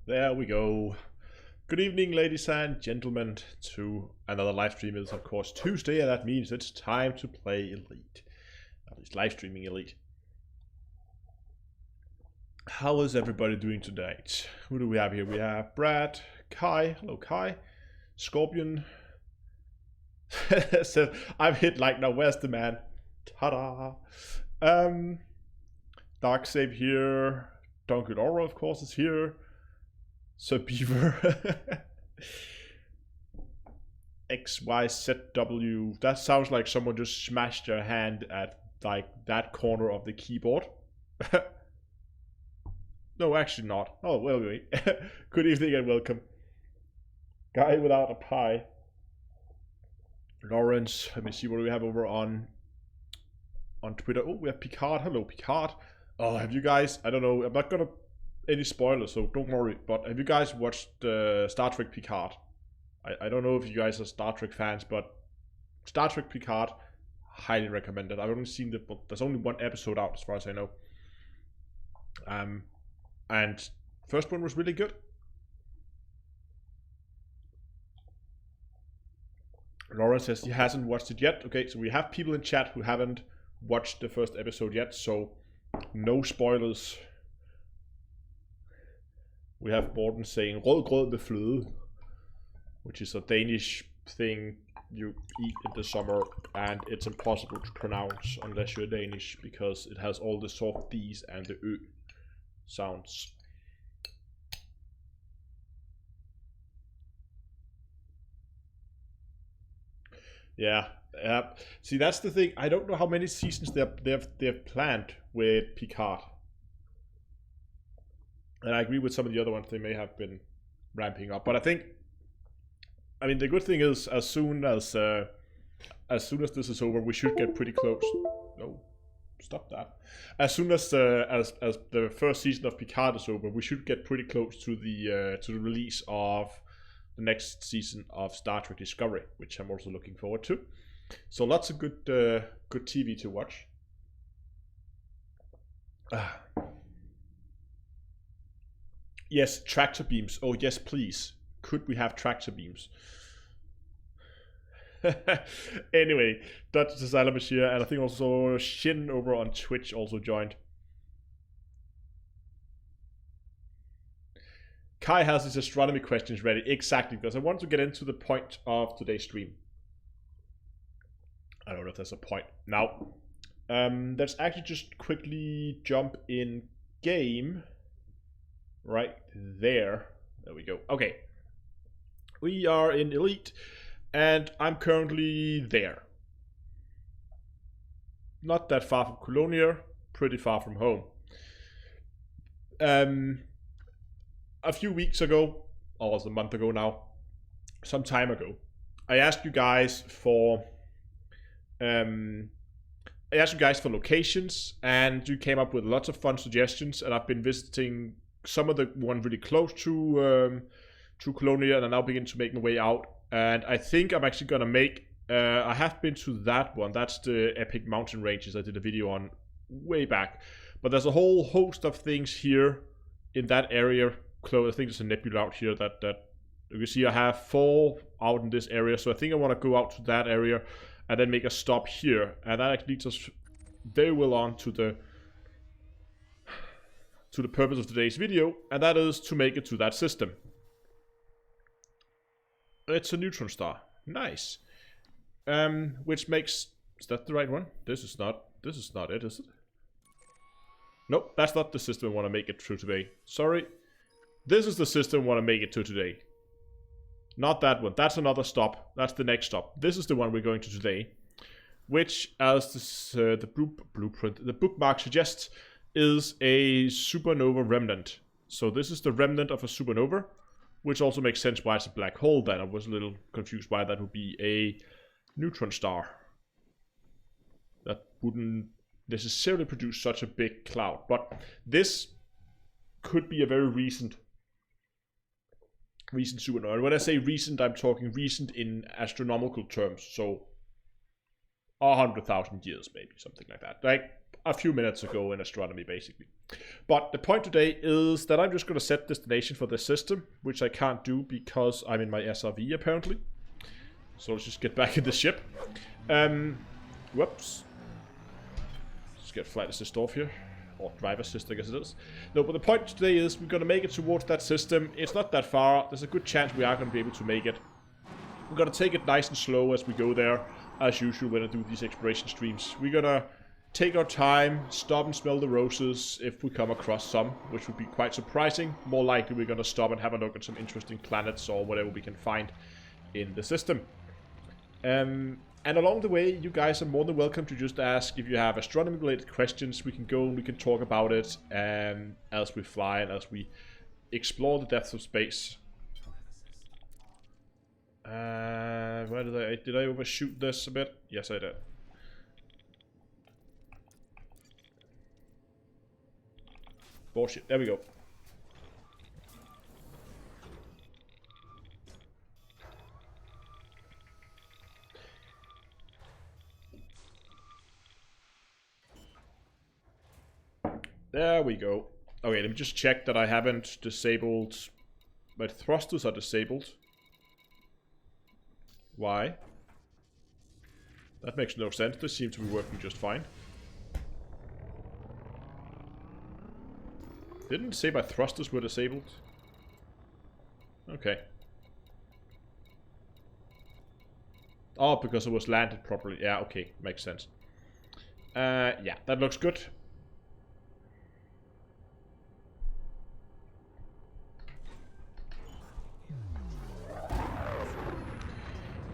There we go. Good evening, ladies and gentlemen, to another live stream. It's of course Tuesday, and that means it's time to play Elite. At least live streaming Elite. How is everybody doing tonight? Who do we have here? We have Brad, Kai. Hello, Kai. Scorpion. So I've hit like, now where's the man? Ta-da! Dark Save here. Donkey Aura, of course, is here. Sir Beaver. XYZW. That sounds like someone just smashed their hand at like that corner of the keyboard. No, actually not. Oh, well, wait. Good evening and welcome. Guy without a pie. Lawrence. Let me see what we have over on Twitter. Oh, we have Picard. Hello, Picard. Oh, have you guys? I don't know. I'm not gonna any spoilers, so don't worry. But have you guys watched Star Trek Picard? I don't know if you guys are Star Trek fans, but Star Trek Picard, highly recommended. I've only seen there's only one episode out as far as I know. And first one was really good. Laura says he hasn't watched it yet. Okay, so we have people in chat who haven't watched the first episode yet, so no spoilers. We have Morten saying rød grød med fløde, which is a Danish thing you eat in the summer, and it's impossible to pronounce unless you're Danish because it has all the soft D's and the Ø sounds. Yeah, see, that's the thing. I don't know how many seasons they've planned with Picard. And I agree with some of the other ones they may have been ramping up. But I mean, the good thing is, as soon as this is over, we should get pretty close. No, stop that. As soon as the first season of Picard is over, we should get pretty close to the release of the next season of Star Trek Discovery, which I'm also looking forward to. So lots of good TV to watch. Yes, tractor beams. Oh yes, please. Could we have tractor beams? Anyway, Dr. Asylum is here, and I think also Shin over on Twitch also joined. Kai has his astronomy questions ready. Exactly, because I want to get into the point of today's stream. I don't know if there's a point. Now, let's actually just quickly jump in game. Right there. There we go. Okay. We are in Elite, and I'm currently there. Not that far from Colonia, pretty far from home. A few weeks ago, or was it a month ago now, some time ago, I asked you guys for locations, and you came up with lots of fun suggestions. And I've been visiting some of the one really close to Colonia, and I now begin to make my way out. And I think I'm actually gonna make. I have been to that one. That's the epic mountain ranges I did a video on way back. But there's a whole host of things here in that area. Close. I think there's a nebula out here that you can see. I have 4 out in this area, so I think I want to go out to that area and then make a stop here, and that actually leads us very well on to the purpose of today's video, and that is to make it to that system. It's a neutron star. Nice. Which makes, is that the right one? This is not it, is it? Nope, that's not the system I want to make it through today. Sorry. This is the system I want to make it to today. Not that one. That's another stop. That's the next stop. This is the one we're going to today, which, as this, the blueprint, the bookmark suggests, is a supernova remnant. So this is the remnant of a supernova, which also makes sense why it's a black hole then. I was a little confused why that would be a neutron star. That wouldn't necessarily produce such a big cloud. But this could be a very recent supernova. And when I say recent, I'm talking recent in astronomical terms. So 100,000 years, maybe, something like that. Like a few minutes ago in astronomy, basically. But the point today is that I'm just going to set destination for this system, which I can't do because I'm in my SRV, apparently. So let's just get back in the ship. Whoops. Let's get flight assist off here. Or drive assist, I guess it is. No, but the point today is we're going to make it towards that system. It's not that far. There's a good chance we are going to be able to make it. We're going to take it nice and slow as we go there, as usual when I do these exploration streams. We're going to take our time, stop and smell the roses if we come across some, which would be quite surprising. More likely we're going to stop and have a look at some interesting planets or whatever we can find in the system. And along the way, you guys are more than welcome to just ask if you have astronomy-related questions. We can go and we can talk about it as we fly and as we explore the depths of space. Where did I overshoot this a bit? Yes, I did. Bullshit. There we go. There we go. Okay, let me just check that I haven't disabled... My thrusters are disabled. Why? That makes no sense. This seems to be working just fine. Didn't it say my thrusters were disabled? Okay. Oh, because it was landed properly. Yeah, okay. Makes sense. Yeah, that looks good.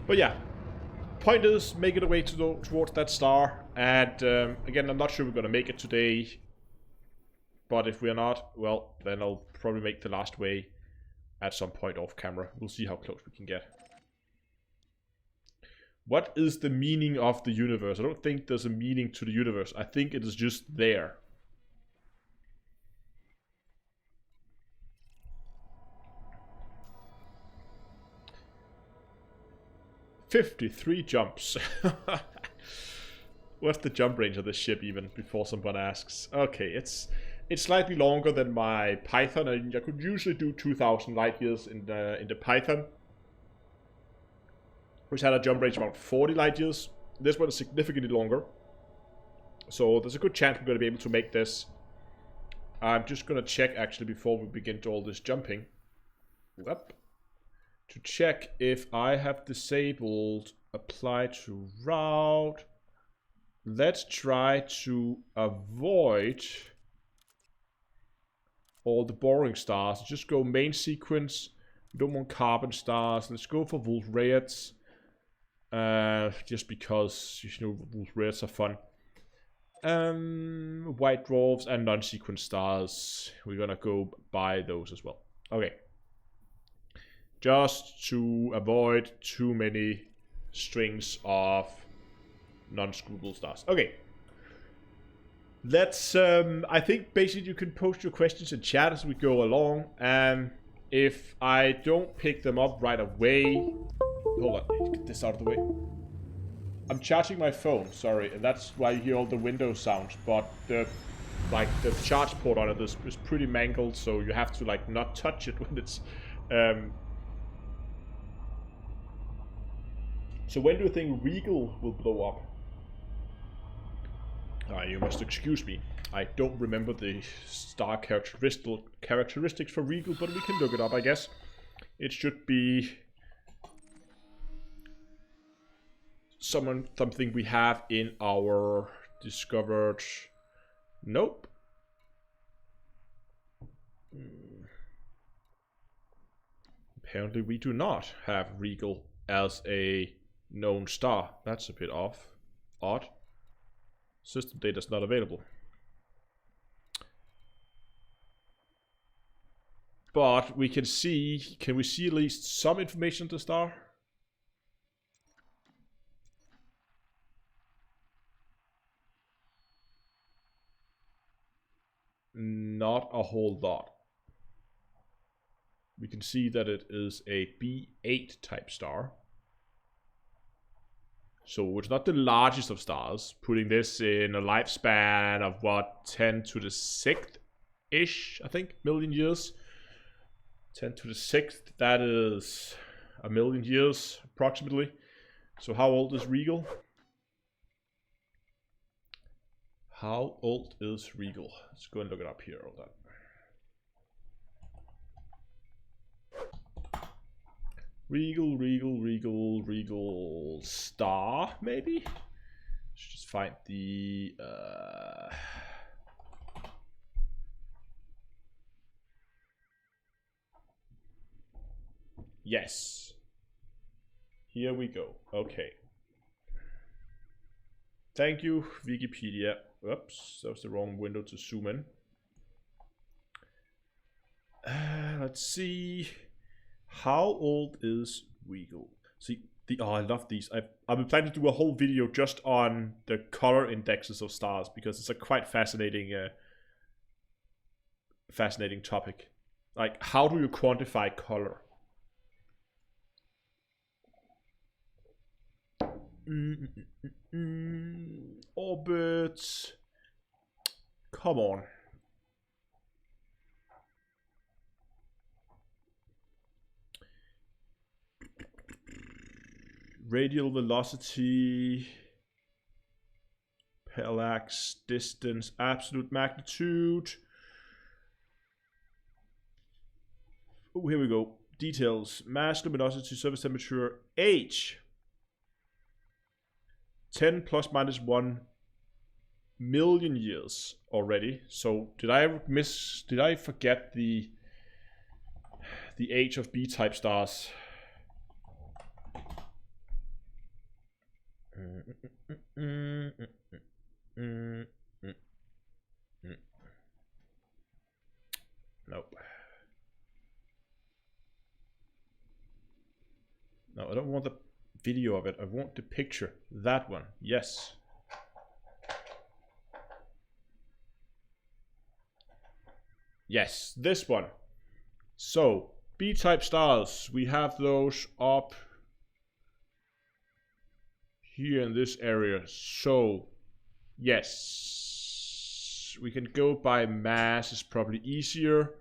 But yeah, point is, make it away towards that star. And again, I'm not sure we're going to make it today. But if we're not, well, then I'll probably make the last way at some point off camera. We'll see how close we can get. What is the meaning of the universe? I don't think there's a meaning to the universe. I think it is just there. "53 jumps." What's the jump range of this ship even, before someone asks? Okay, it's slightly longer than my Python. I could usually do 2,000 light years in the Python, which had a jump range of about 40 light years. This one is significantly longer. So there's a good chance we're going to be able to make this. I'm just going to check actually before we begin to all this jumping. Up. To check if I have disabled apply to route. Let's try to avoid all the boring stars. Just go main sequence. We don't want carbon stars. Let's go for Wolf-Rayets. Just because, you know, Wolf-Rayets are fun. White dwarfs and non-sequence stars. We're gonna go by those as well. Okay. Just to avoid too many strings of non-scrutable stars. Okay. Let's, I think basically you can post your questions in chat as we go along, and if I don't pick them up right away... Hold on, get this out of the way. I'm charging my phone, sorry, and that's why you hear all the window sounds, but the charge port on it is pretty mangled, so you have to like not touch it when it's... So when do you think Regal will blow up? You must excuse me. I don't remember the star characteristics for Regal, but we can look it up, I guess. It should be something we have in our discovered... Nope. Apparently we do not have Regal as a known star. That's a bit odd. System data is not available. But we can see, can we see at least some information on the star? Not a whole lot. We can see that it is a B8 type star. So it's not the largest of stars, putting this in a lifespan of what, 10 to the 6th-ish, I think, million years. 10 to the 6th, that is a million years, approximately. So how old is Regal? How old is Regal? Let's go and look it up here. Hold on. Regal star, maybe? Let's just find the... Yes. Here we go. Okay. Thank you, Wikipedia. Oops, that was the wrong window to zoom in. Let's see. How old is Regal? See, oh, I love these. I've been planning to do a whole video just on the color indexes of stars because it's a quite fascinating, fascinating topic. Like, how do you quantify color? Orbits. Come on. Radial velocity, parallax, distance, absolute magnitude. Oh, here we go. Details: mass, luminosity, surface temperature, age. 10 plus minus 1 million years already. So did I forget the age of B-type stars? Nope. No, I don't want the video of it. I want the picture. That one. Yes. Yes, this one. So, B-type stars. We have those up here in this area. So, yes. We can go by mass. It's probably easier.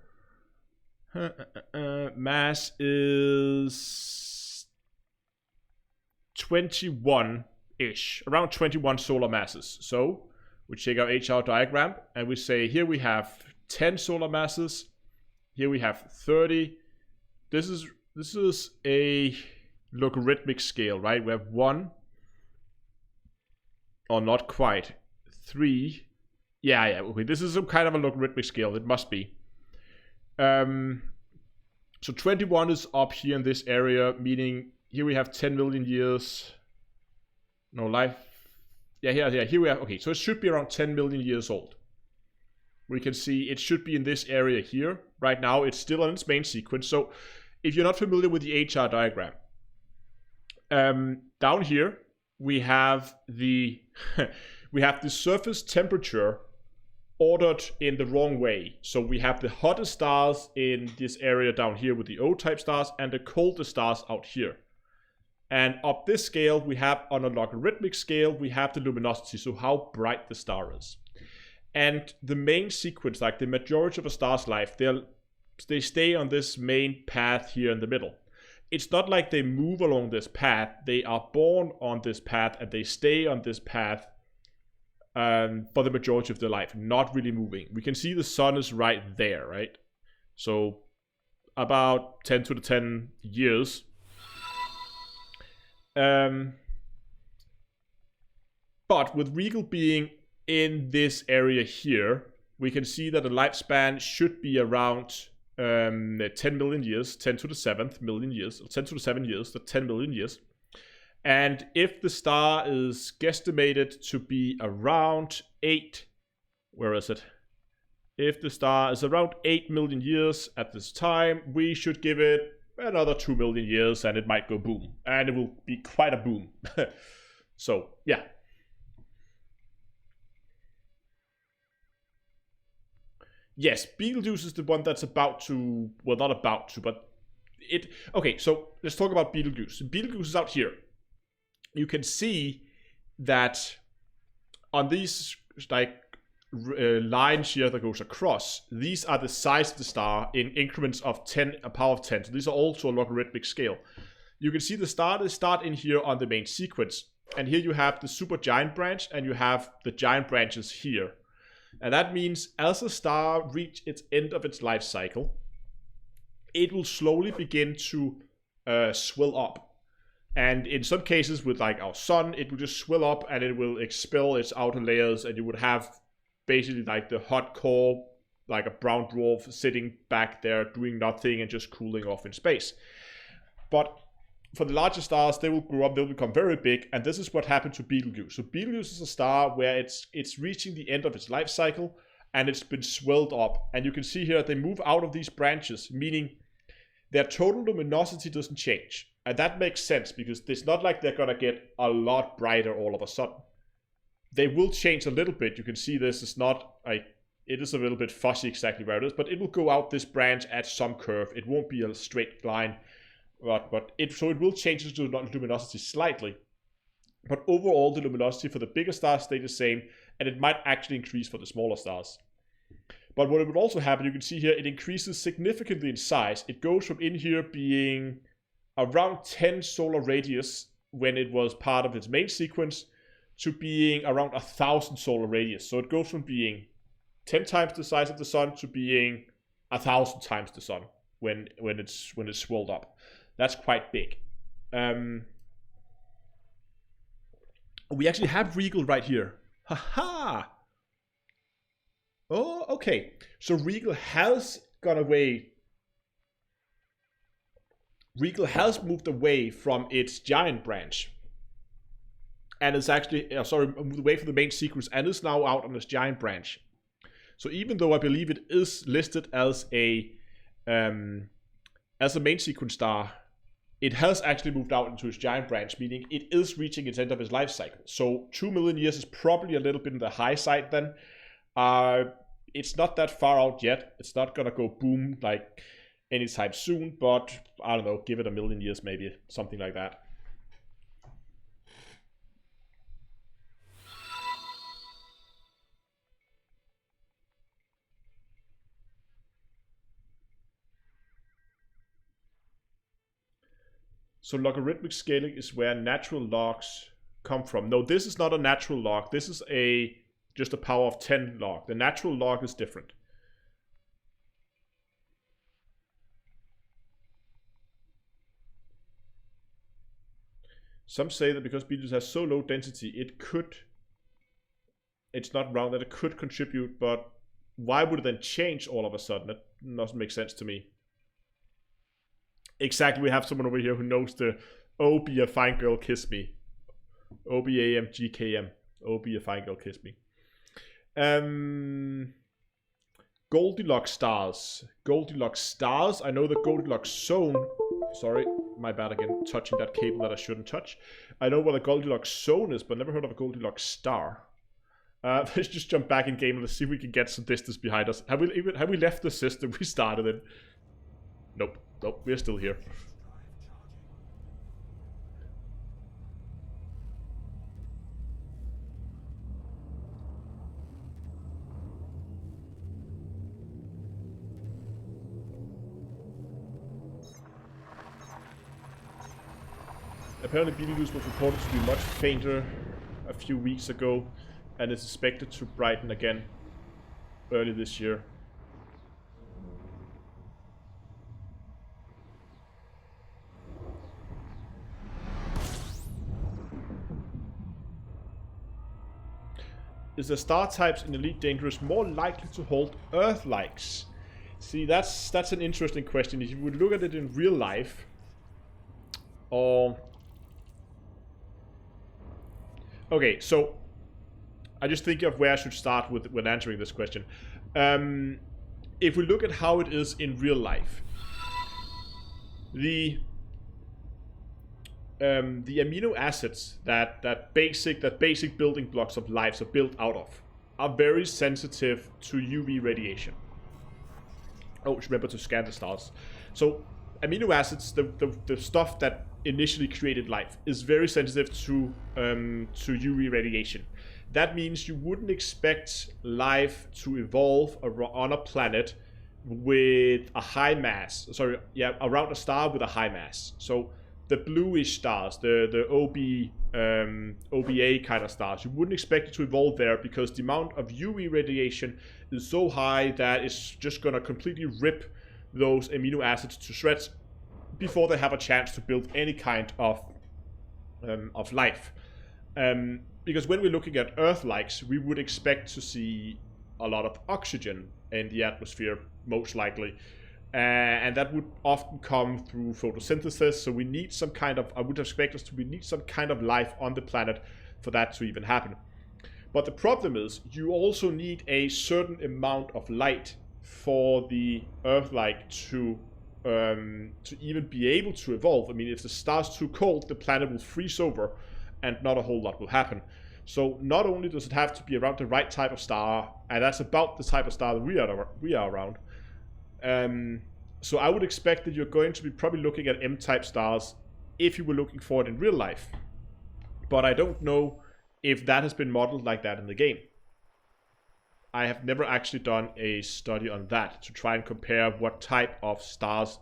Mass is 21-ish. Around 21 solar masses. So, we take our HR diagram and we say here we have 10 solar masses. Here we have 30. This is a logarithmic scale, right? We have 1, or not quite, 3. Yeah, okay. This is some kind of a logarithmic scale. It must be. So 21 is up here in this area, meaning here we have 10 million years. No, life. Yeah, here we have. Okay, so it should be around 10 million years old. We can see it should be in this area here. Right now, it's still on its main sequence. So if you're not familiar with the HR diagram, Down here we have the we have the surface temperature ordered in the wrong way. So we have the hottest stars in this area down here with the O-type stars and the coldest stars out here. And up this scale, we have on a logarithmic scale, we have the luminosity, so how bright the star is. And the main sequence, like the majority of a star's life, they stay on this main path here in the middle. It's not like they move along this path. They are born on this path and they stay on this path for the majority of their life, not really moving. We can see the sun is right there, right? So about 10 to the 10 years. But with Regal being in this area here, we can see that the lifespan should be around 10 million years, 10 to the 7th million years, 10 to the 7 years, the 10 million years. And if the star is guesstimated to be around 8, where is it? If the star is around 8 million years at this time, we should give it another 2 million years and it might go boom. And it will be quite a boom. So, yeah. Yes, Betelgeuse is the one that's about to, well, not about to, but it, okay, so let's talk about Betelgeuse. Betelgeuse is out here. You can see that on these like lines here that goes across, these are the size of the star in increments of 10, a power of 10. So these are also a logarithmic scale. You can see the start in here on the main sequence. And here you have the supergiant branch and you have the giant branches here. And that means as a star reaches its end of its life cycle, it will slowly begin to swell up. And in some cases with like our sun, it will just swell up and it will expel its outer layers and you would have basically like the hot core, like a brown dwarf sitting back there doing nothing and just cooling off in space. But for the larger stars, they will grow up, they'll become very big, and this is what happened to Betelgeuse. So Betelgeuse is a star where it's reaching the end of its life cycle and it's been swelled up. And you can see here they move out of these branches, meaning their total luminosity doesn't change. And that makes sense because it's not like they're gonna get a lot brighter all of a sudden. They will change a little bit. You can see this is not like, it is a little bit fuzzy exactly where it is, but it will go out this branch at some curve. It won't be a straight line, but it will change its luminosity slightly. But overall, the luminosity for the bigger stars stay the same, and it might actually increase for the smaller stars. But what it would also happen, you can see here, it increases significantly in size. It goes from in here being around 10 solar radius when it was part of its main sequence to being around 1,000 solar radius. So it goes from being 10 times the size of the sun to being 1,000 times the sun when it's swelled up. That's quite big. We actually have Regal right here. Haha! Oh, okay. So Regal has gone away. Regal has moved away from its giant branch. And it's actually, moved away from the main sequence and is now out on its giant branch. So even though I believe it is listed as a main sequence star, it has actually moved out into its giant branch, meaning it is reaching its end of its life cycle. So 2 million years is probably a little bit on the high side then. It's not that far out yet. It's not gonna go boom like anytime soon, but I don't know, give it 1 million years maybe, something like that. So logarithmic scaling is where natural logs come from. No, this is not a natural log. This is just a power of 10 log. The natural log is different. Some say that because Betelgeuse has so low density, it's not wrong that it could contribute, but why would it then change all of a sudden? That doesn't make sense to me. Exactly, we have someone over here who knows the "Oh, be a fine girl, kiss me." OBAMGKM. Oh, be a fine girl, kiss me. Goldilocks stars. Goldilocks stars. I know the Goldilocks zone. Sorry, my bad again. Touching that cable that I shouldn't touch. I know what a Goldilocks zone is, but never heard of a Goldilocks star. Let's just jump back in game and let's see if we can get some distance behind us. Have we left the system we started in? Nope. Nope. We're still here. Apparently Betelgeuse was reported to be much fainter a few weeks ago and is expected to brighten again early this year. Is the star types in Elite Dangerous more likely to hold Earth-likes? See, that's an interesting question. If you would look at it in real life, or... Okay, so I just think of where I should start with when answering this question. If we look at how it is in real life, the amino acids that basic building blocks of lives are built out of are very sensitive to UV radiation. Oh, remember to scan the stars. So amino acids, the stuff that initially created life, is very sensitive to UV radiation. That means you wouldn't expect life to evolve on a planet with a high mass. Sorry, yeah, around a star with a high mass. So the bluish stars, the OBA kind of stars, you wouldn't expect it to evolve there because the amount of UV radiation is so high that it's just gonna completely rip those amino acids to shreds before they have a chance to build any kind of life. Because when we're looking at Earth-likes, we would expect to see a lot of oxygen in the atmosphere, most likely. And that would often come through photosynthesis, so we need some kind of, I would expect us to, we need some kind of life on the planet for that to even happen. But the problem is, you also need a certain amount of light for the Earth-like to even be able to evolve. I mean, if the star's too cold, the planet will freeze over and not a whole lot will happen. So not only does it have to be around the right type of star, and that's about the type of star that we are around. So I would expect that you're going to be probably looking at M-type stars if you were looking for it in real life. But I don't know if that has been modeled like that in the game. I have never actually done a study on that to try and compare what type of stars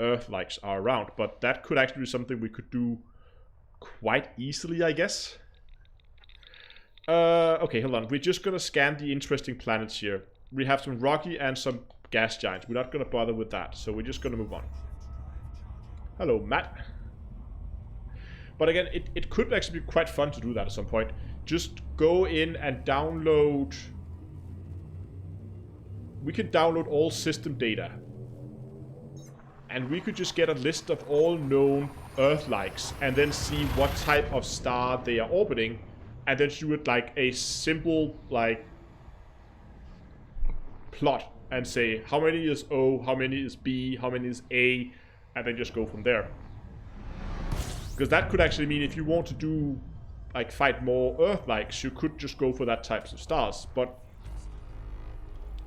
Earth-likes are around. But that could actually be something we could do quite easily, I guess. Okay, hold on. We're just going to scan the interesting planets here. We have some rocky and some gas giants. We're not going to bother with that, so we're just going to move on. Hello, Matt. But again, it could actually be quite fun to do that at some point. Just go in and download... We could download all system data. And we could just get a list of all known Earth-likes and then see what type of star they are orbiting. And then you would like a simple like plot and say how many is O, how many is B, how many is A, and then just go from there. Because that could actually mean if you want to do like fight more Earth-likes, you could just go for that types of stars. But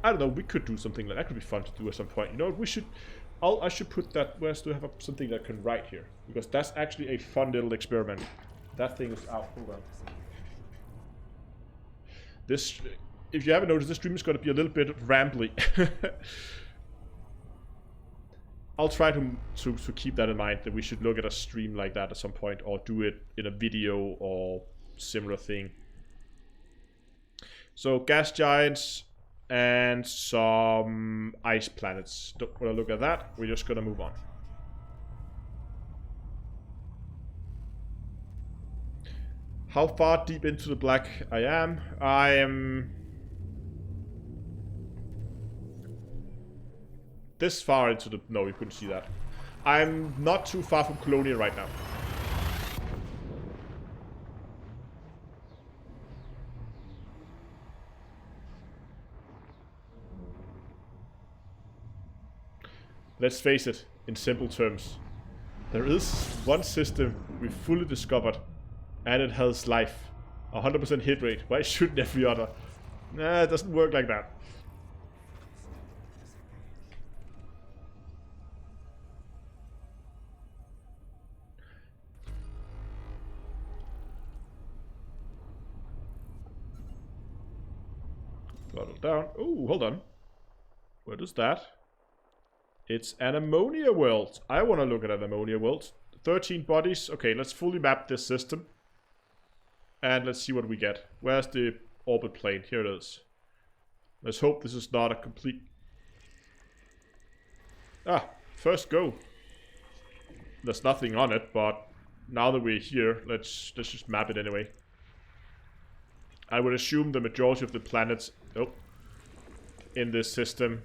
I don't know, we could do something like that. Could be fun to do at some point. You know, we should. I should put that. Where do I have something that I can write here? Because that's actually a fun little experiment. That thing is out. Hold on. This, if you haven't noticed, this stream is going to be a little bit rambly. I'll try to keep that in mind, that we should look at a stream like that at some point, or do it in a video or similar thing. So gas giants and some ice planets. Don't want to look at that. We're just gonna move on. How far deep into the black I am? I am this far into the... No, you couldn't see that. I'm not too far from Colonia right now. let's face it, in simple terms. There is one system we've fully discovered, and it has life. 100% hit rate. Why shouldn't every other? Nah, it doesn't work like that. Throttle down. Oh, hold on. What is that? It's an ammonia world. I want to look at an ammonia world. 13 bodies. Okay, let's fully map this system. And let's see what we get. Where's the orbit plane? Here it is. Let's hope this is not a complete... Ah, first go. There's nothing on it, but now that we're here, let's just map it anyway. I would assume the majority of the planets in this system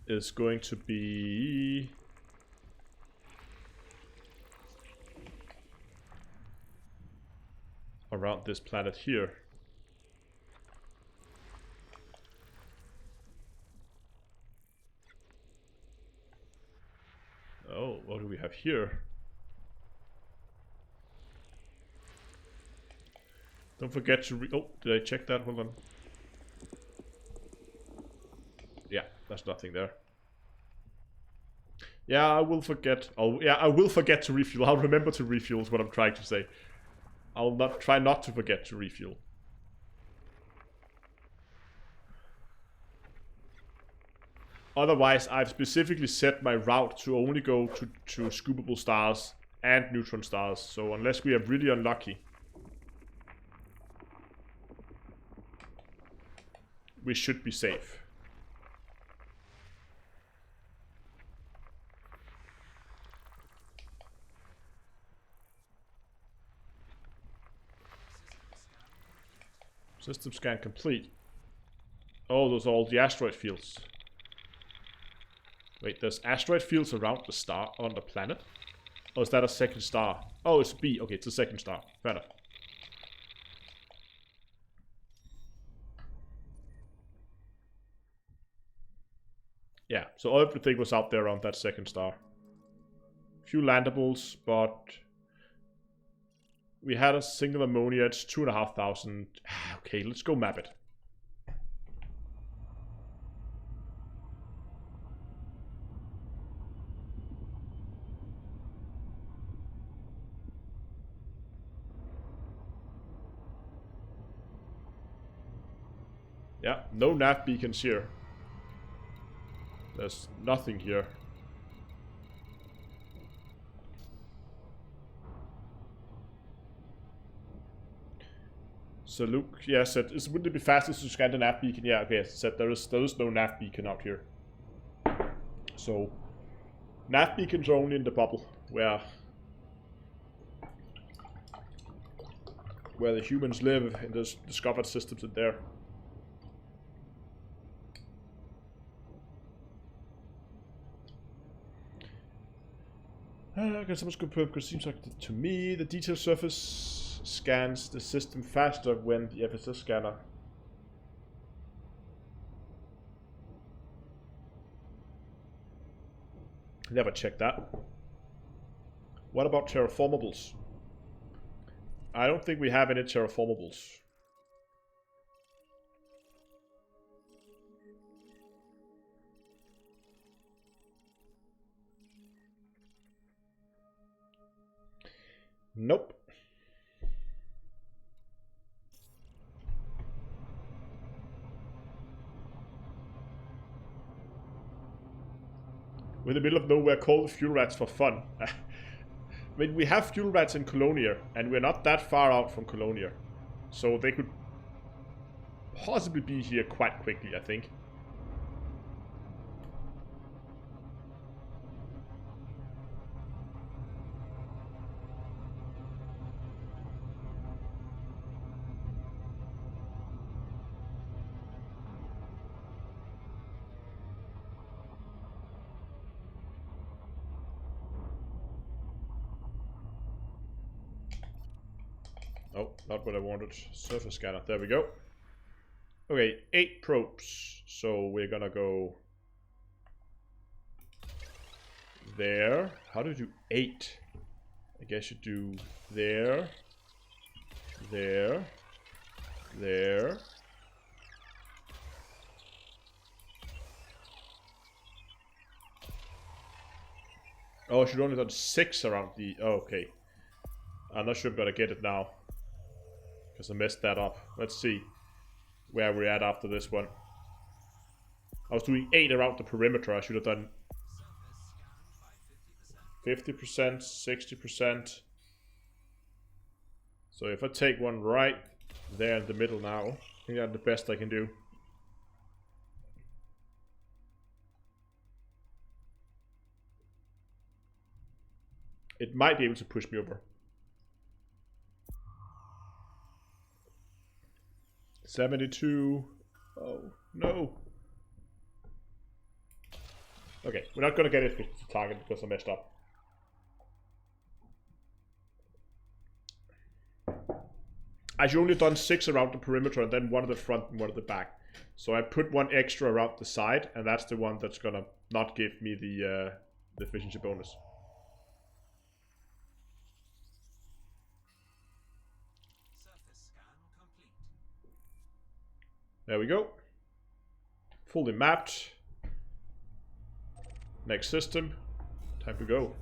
is going to be around this planet here. Oh, what do we have here? Don't forget to oh, did I check that? Hold on. Yeah, there's nothing there. Yeah, I will forget. I will forget to refuel. I'll remember to refuel is what I'm trying to say. I'll try not to forget to refuel. Otherwise, I've specifically set my route to only go to scoopable stars and neutron stars. So unless we are really unlucky, we should be safe. System scan complete. Oh, those are all the asteroid fields. Wait, there's asteroid fields around the star on the planet? Oh, is that a second star? Oh, it's B. Okay, it's a second star. Fair enough. Yeah, so everything was out there around that second star. Few landables, but we had a single ammonia. It's 2,500. Okay, let's go map it. Yeah, no nav beacons here. There's nothing here. So Luke, yeah, said, wouldn't it be fastest to scan the nav beacon? Yeah, okay, said there is no nav beacon out here. So nav beacons are only in the bubble where the humans live in the discovered systems in there. Can someone confirm? Because it seems like to me the detail surface scans the system faster when the FSS scanner. Never checked that. What about terraformables? I don't think we have any terraformables. Nope. We're in the middle of nowhere, call the fuel rats for fun. I mean, we have fuel rats in Colonia, and we're not that far out from Colonia. So they could possibly be here quite quickly, I think. Oh, not what I wanted. Surface scanner. There we go. Okay, 8 probes. So we're gonna go there. How do you do 8? I guess you do there, there, there. Oh, I should only done 6 around the... Oh, okay. I'm not sure I'm gonna get it now, because I messed that up. Let's see where we're at after this one. I was doing 8 around the perimeter. I should have done 50%, 60%. So if I take one right there in the middle now, I think that's the best I can do. It might be able to push me over. 72. Oh, no. Okay, we're not gonna get it to the target because I messed up. I should only done 6 around the perimeter and then one at the front and one at the back. So I put one extra around the side, and that's the one that's gonna not give me the efficiency bonus. There we go. Fully mapped. Next system. Time to go.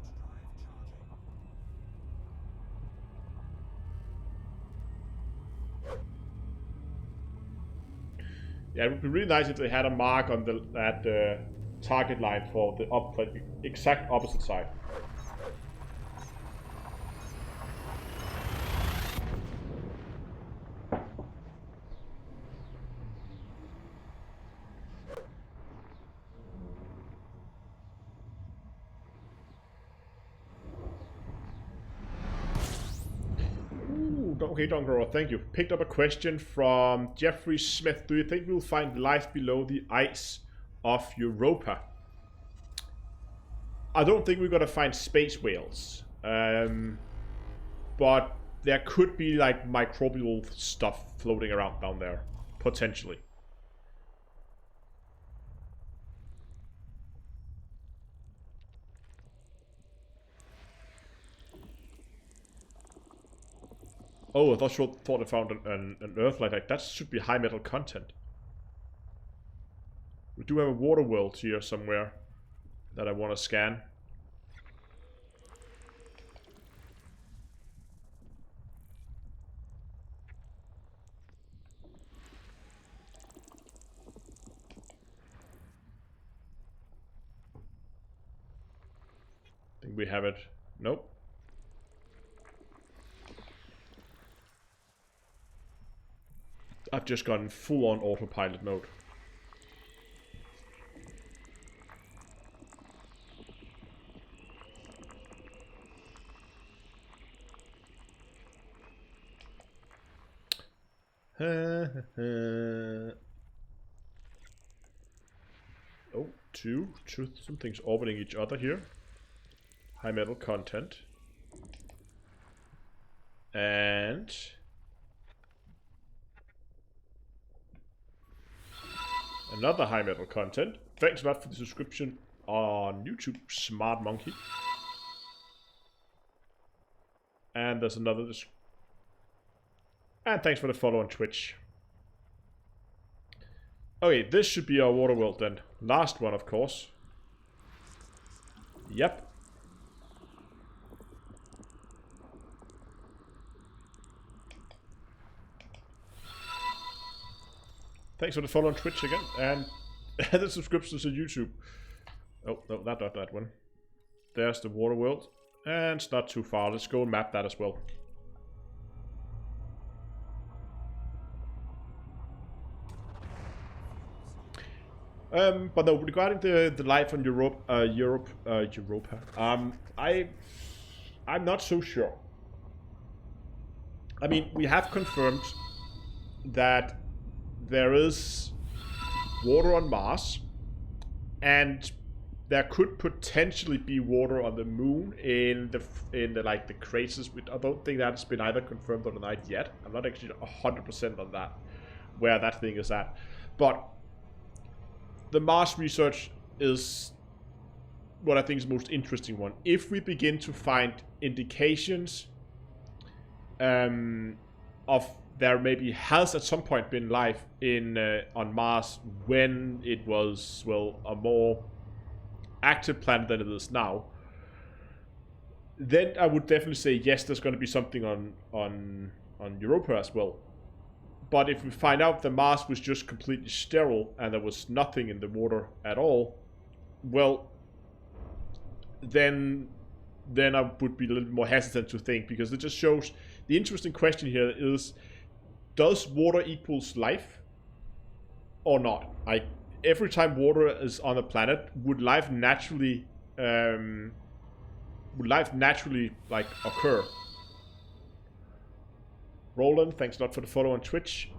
Yeah, it would be really nice if they had a mark on that target line for the exact opposite side. Okay, Don Grower, thank you. Picked up a question from Jeffrey Smith. Do you think we'll find life below the ice of Europa? I don't think we're gonna find space whales. But there could be like microbial stuff floating around down there. Potentially. Oh, I thought I found an Earth like that should be high metal content. We do have a water world here somewhere that I want to scan. I think we have it. Nope. I've just gone full-on autopilot mode. Oh, something's orbiting each other here. High metal content. And another high metal content. Thanks a lot for the subscription on YouTube, Smart Monkey. And there's another. And thanks for the follow on Twitch. Okay, this should be our water world then. Last one, of course. Yep. Thanks for the follow on Twitch again, and the subscriptions to YouTube. Oh, no, not that one. There's the water world, and it's not too far. Let's go and map that as well. But no, regarding the life on Europa, I'm not so sure. I mean, we have confirmed that there is water on Mars, and there could potentially be water on the moon in the like the craters. I don't think that's been either confirmed or denied yet. I'm not actually 100% on that. where that thing is at. But the Mars research is what I think is the most interesting one. If we begin to find indications of there maybe has at some point been life in on Mars when it was, well, a more active planet than it is now, then I would definitely say yes, there's going to be something on Europa as well. But if we find out that Mars was just completely sterile and there was nothing in the water at all, well, then I would be a little bit more hesitant to think, because it just shows the interesting question here is, does water equals life or not? Like, every time water is on a planet, would life naturally like occur? Roland, thanks a lot for the follow on Twitch.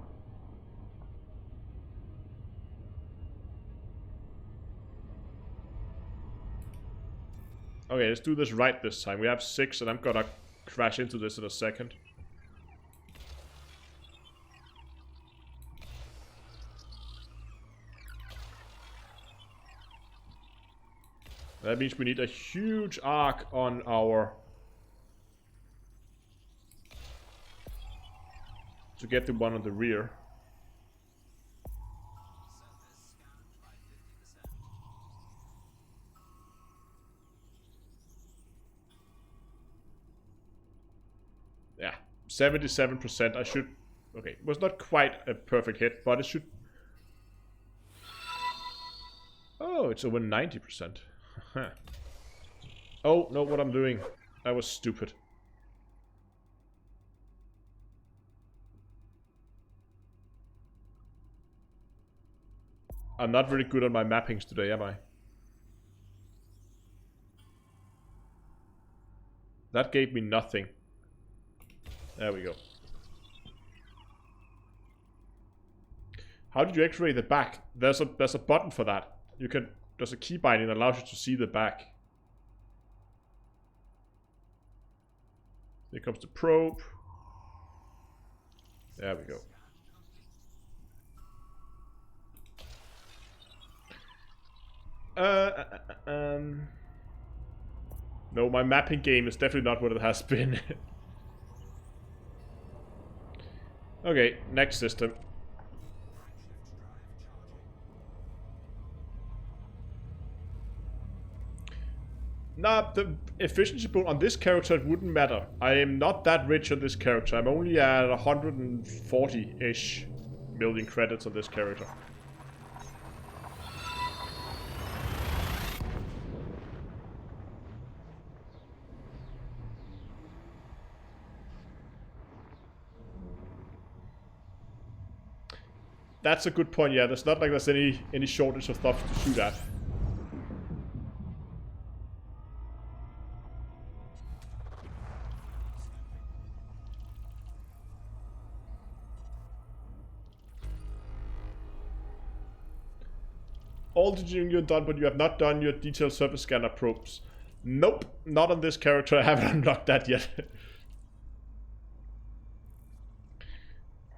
Okay, let's do this right this time. We have 6 and I'm gonna crash into this in a second. That means we need a huge arc on our... to get the one on the rear. Yeah, 77%. I should... Okay, it was not quite a perfect hit, but it should... Oh, it's over 90%. Oh, no, what I'm doing. That was stupid. I'm not very good on my mappings today, am I? That gave me nothing. There we go. How did you x-ray the back? There's a button for that. You can... There's a key binding that allows you to see the back. Here comes the probe. There we go. No, my mapping game is definitely not what it has been. Okay, next system. Nah, the efficiency bonus on this character, it wouldn't matter. I am not that rich on this character. I'm only at 140-ish million credits on this character. That's a good point, yeah. There's not like there's any shortage of stuff to shoot at. All the engineering you've done, but you have not done your detailed surface scanner probes. Nope, not on this character. I haven't unlocked that yet.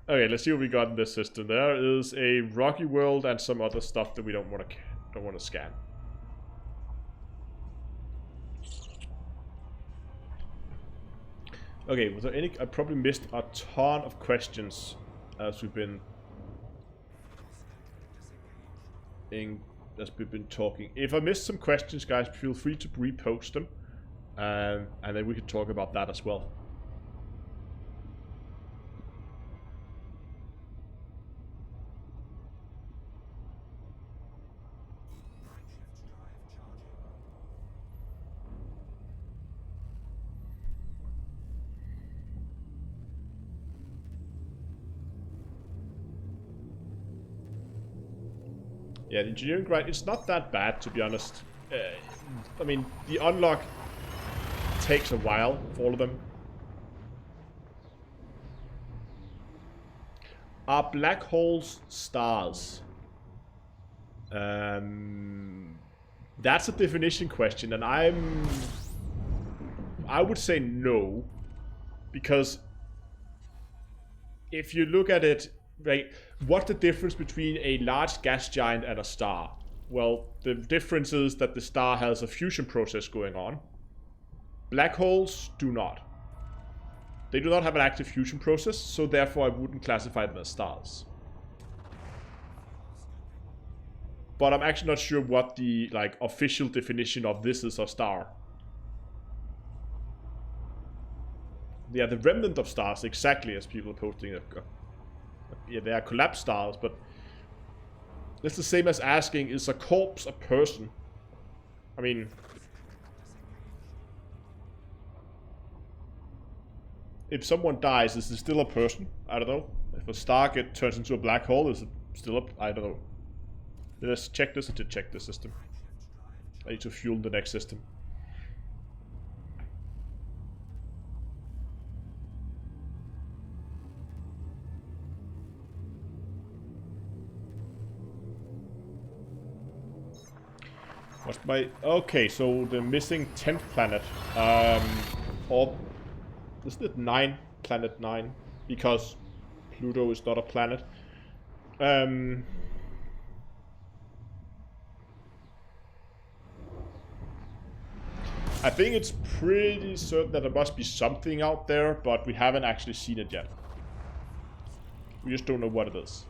Okay, let's see what we got in this system. There is a rocky world and some other stuff that we don't want to scan. Okay, was there any? I probably missed a ton of questions as we've been talking. If I missed some questions, guys, feel free to repost them, and then we can talk about that as well. Yeah, the engineering grind, it's not that bad, to be honest. I mean, the unlock takes a while for all of them. Are black holes stars? That's a definition question, and I would say no. Because if you look at it, Right? What's the difference between a large gas giant and a star? Well, the difference is that the star has a fusion process going on. Black holes do not. They do not have an active fusion process, so therefore I wouldn't classify them as stars. But I'm actually not sure what the official definition of this is a star. Yeah, the remnant of stars, exactly as people are posting. Yeah, they are collapsed stars, but it's the same as asking, is a corpse a person? I mean, if someone dies, is it still a person? I don't know. If a star turns into a black hole, is it still a... I don't know. Let's check this to check the system. I need to fuel the next system. What's my... Okay, so the missing 10th planet. Or... Isn't it 9? Planet 9? Because Pluto is not a planet. I think it's pretty certain that there must be something out there, but we haven't actually seen it yet. We just don't know what it is.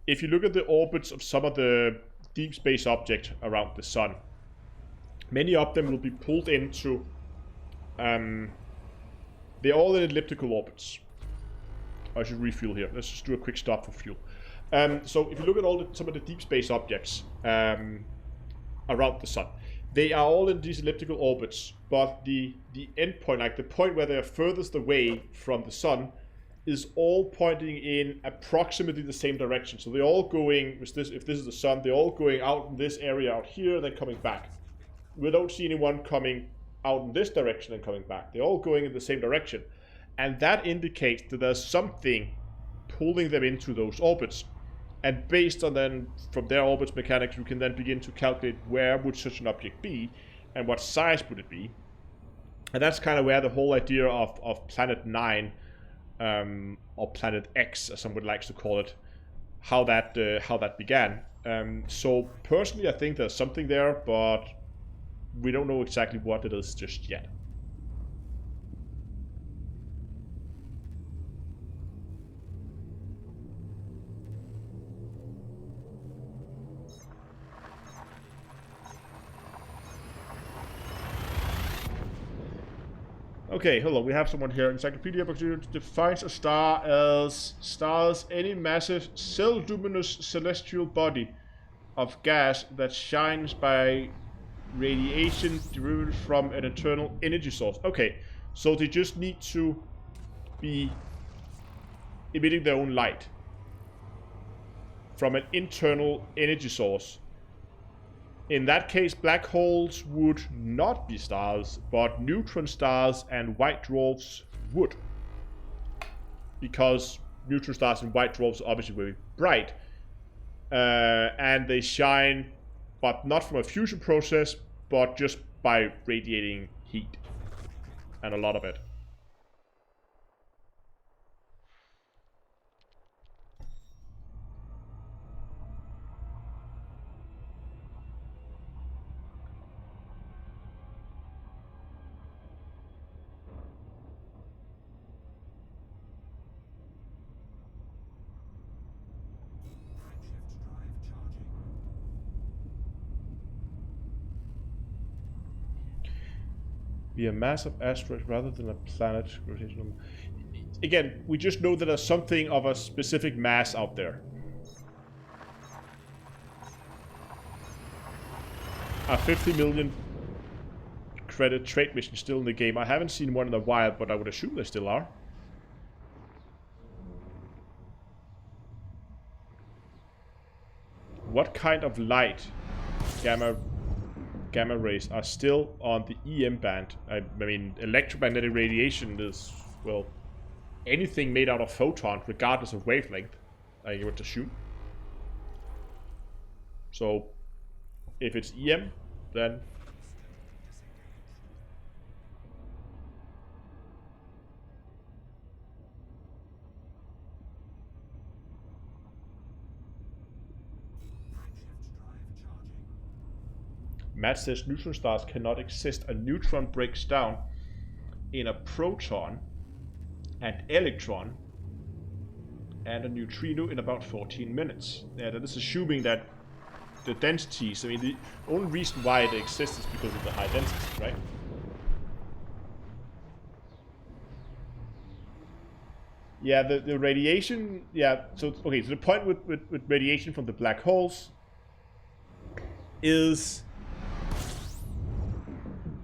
If you look at the orbits of some of the deep space objects around the sun, many of them will be pulled into... they're all in elliptical orbits. I should refuel here. Let's just do a quick stop for fuel. So if you look at some of the deep space objects around the sun, they are all in these elliptical orbits, but the end point, like the point where they are furthest away from the sun, is all pointing in approximately the same direction. So they're all going, if this is the sun, they're all going out in this area out here, then coming back. We don't see anyone coming out in this direction and coming back. They're all going in the same direction. And that indicates that there's something pulling them into those orbits. And based on then, from their orbits mechanics, we can then begin to calculate where would such an object be, and what size would it be. And that's kind of where the whole idea of Planet 9, or Planet X, as someone likes to call it, how that began. So personally, I think there's something there, but we don't know exactly what it is just yet. Okay, hold on. We have someone here. Encyclopedia book defines a star as stars any massive cell-luminous celestial body of gas that shines by radiation derived from an internal energy source. Okay, so they just need to be emitting their own light from an internal energy source. In that case, black holes would not be stars, but neutron stars and white dwarfs would. Because neutron stars and white dwarfs are obviously very bright. And they shine, but not from a fusion process, but just by radiating heat. And a lot of it. Be a mass of asteroids rather than a planet gravitational. Again, we just know that there's something of a specific mass out there. A 50 million credit trade mission still in the game. I haven't seen one in a while, but I would assume they still are. What kind of light? Gamma rays are still on the EM band. I mean, electromagnetic radiation is, well, anything made out of photons, regardless of wavelength, I would assume. So, if it's EM, then Matt says neutron stars cannot exist. A neutron breaks down in a proton, an electron, and a neutrino in about 14 minutes. Yeah, that is assuming that the densities, I mean, the only reason why it exists is because of the high density, right? Yeah, the radiation, yeah, so, okay, so the point with radiation from the black holes is,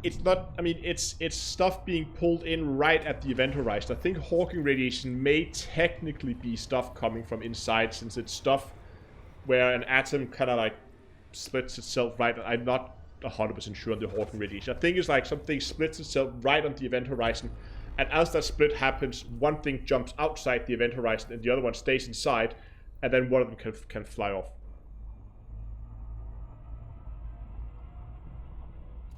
it's not, I mean, it's stuff being pulled in right at the event horizon. I think Hawking radiation may technically be stuff coming from inside, since it's stuff where an atom kind of like splits itself right. I'm not 100% sure on the Hawking radiation. I think it's like something splits itself right on the event horizon, and as that split happens, one thing jumps outside the event horizon and the other one stays inside, and then one of them can fly off.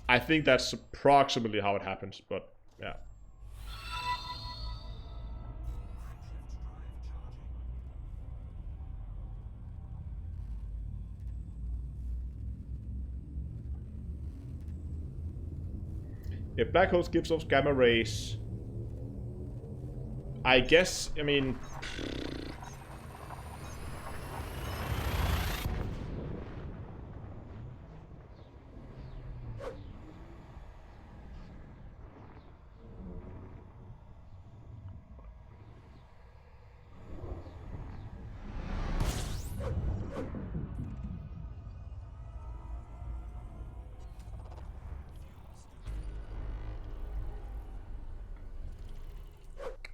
I think that's approximately how it happens, but yeah. If black holes gives off gamma rays, I guess, I mean,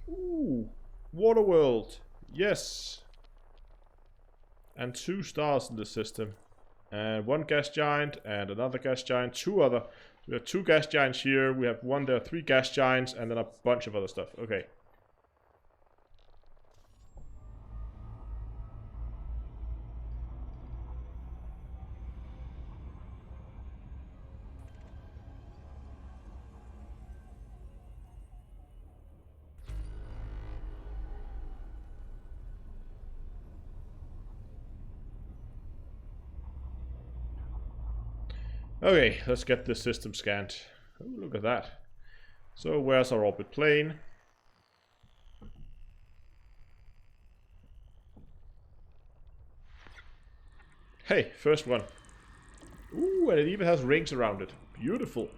ooh, Waterworld, yes. And 2 stars in the system. And 1 gas giant and another gas giant, 2 other. We have 2 gas giants here, we have 1 there, 3 gas giants, and then a bunch of other stuff. Okay. Okay, let's get this system scanned. Oh, look at that. So where's our orbit plane? Hey, first one. Ooh, and it even has rings around it. Beautiful.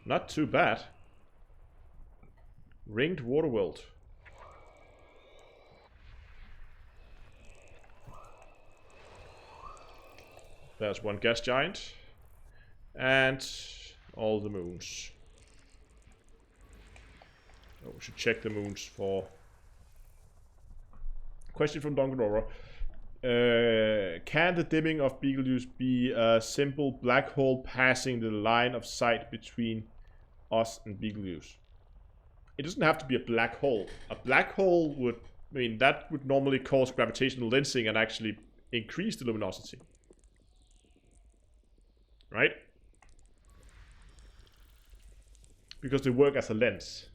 Not too bad. Ringed Waterworld. There's 1 gas giant. And all the moons. Oh, we should check the moons for... Question from Dongadora. Can the dimming of Betelgeuse be a simple black hole passing the line of sight between us and Betelgeuse? It doesn't have to be a black hole. A black hole would, I mean, that would normally cause gravitational lensing and actually increase the luminosity. Right? Because they work as a lens.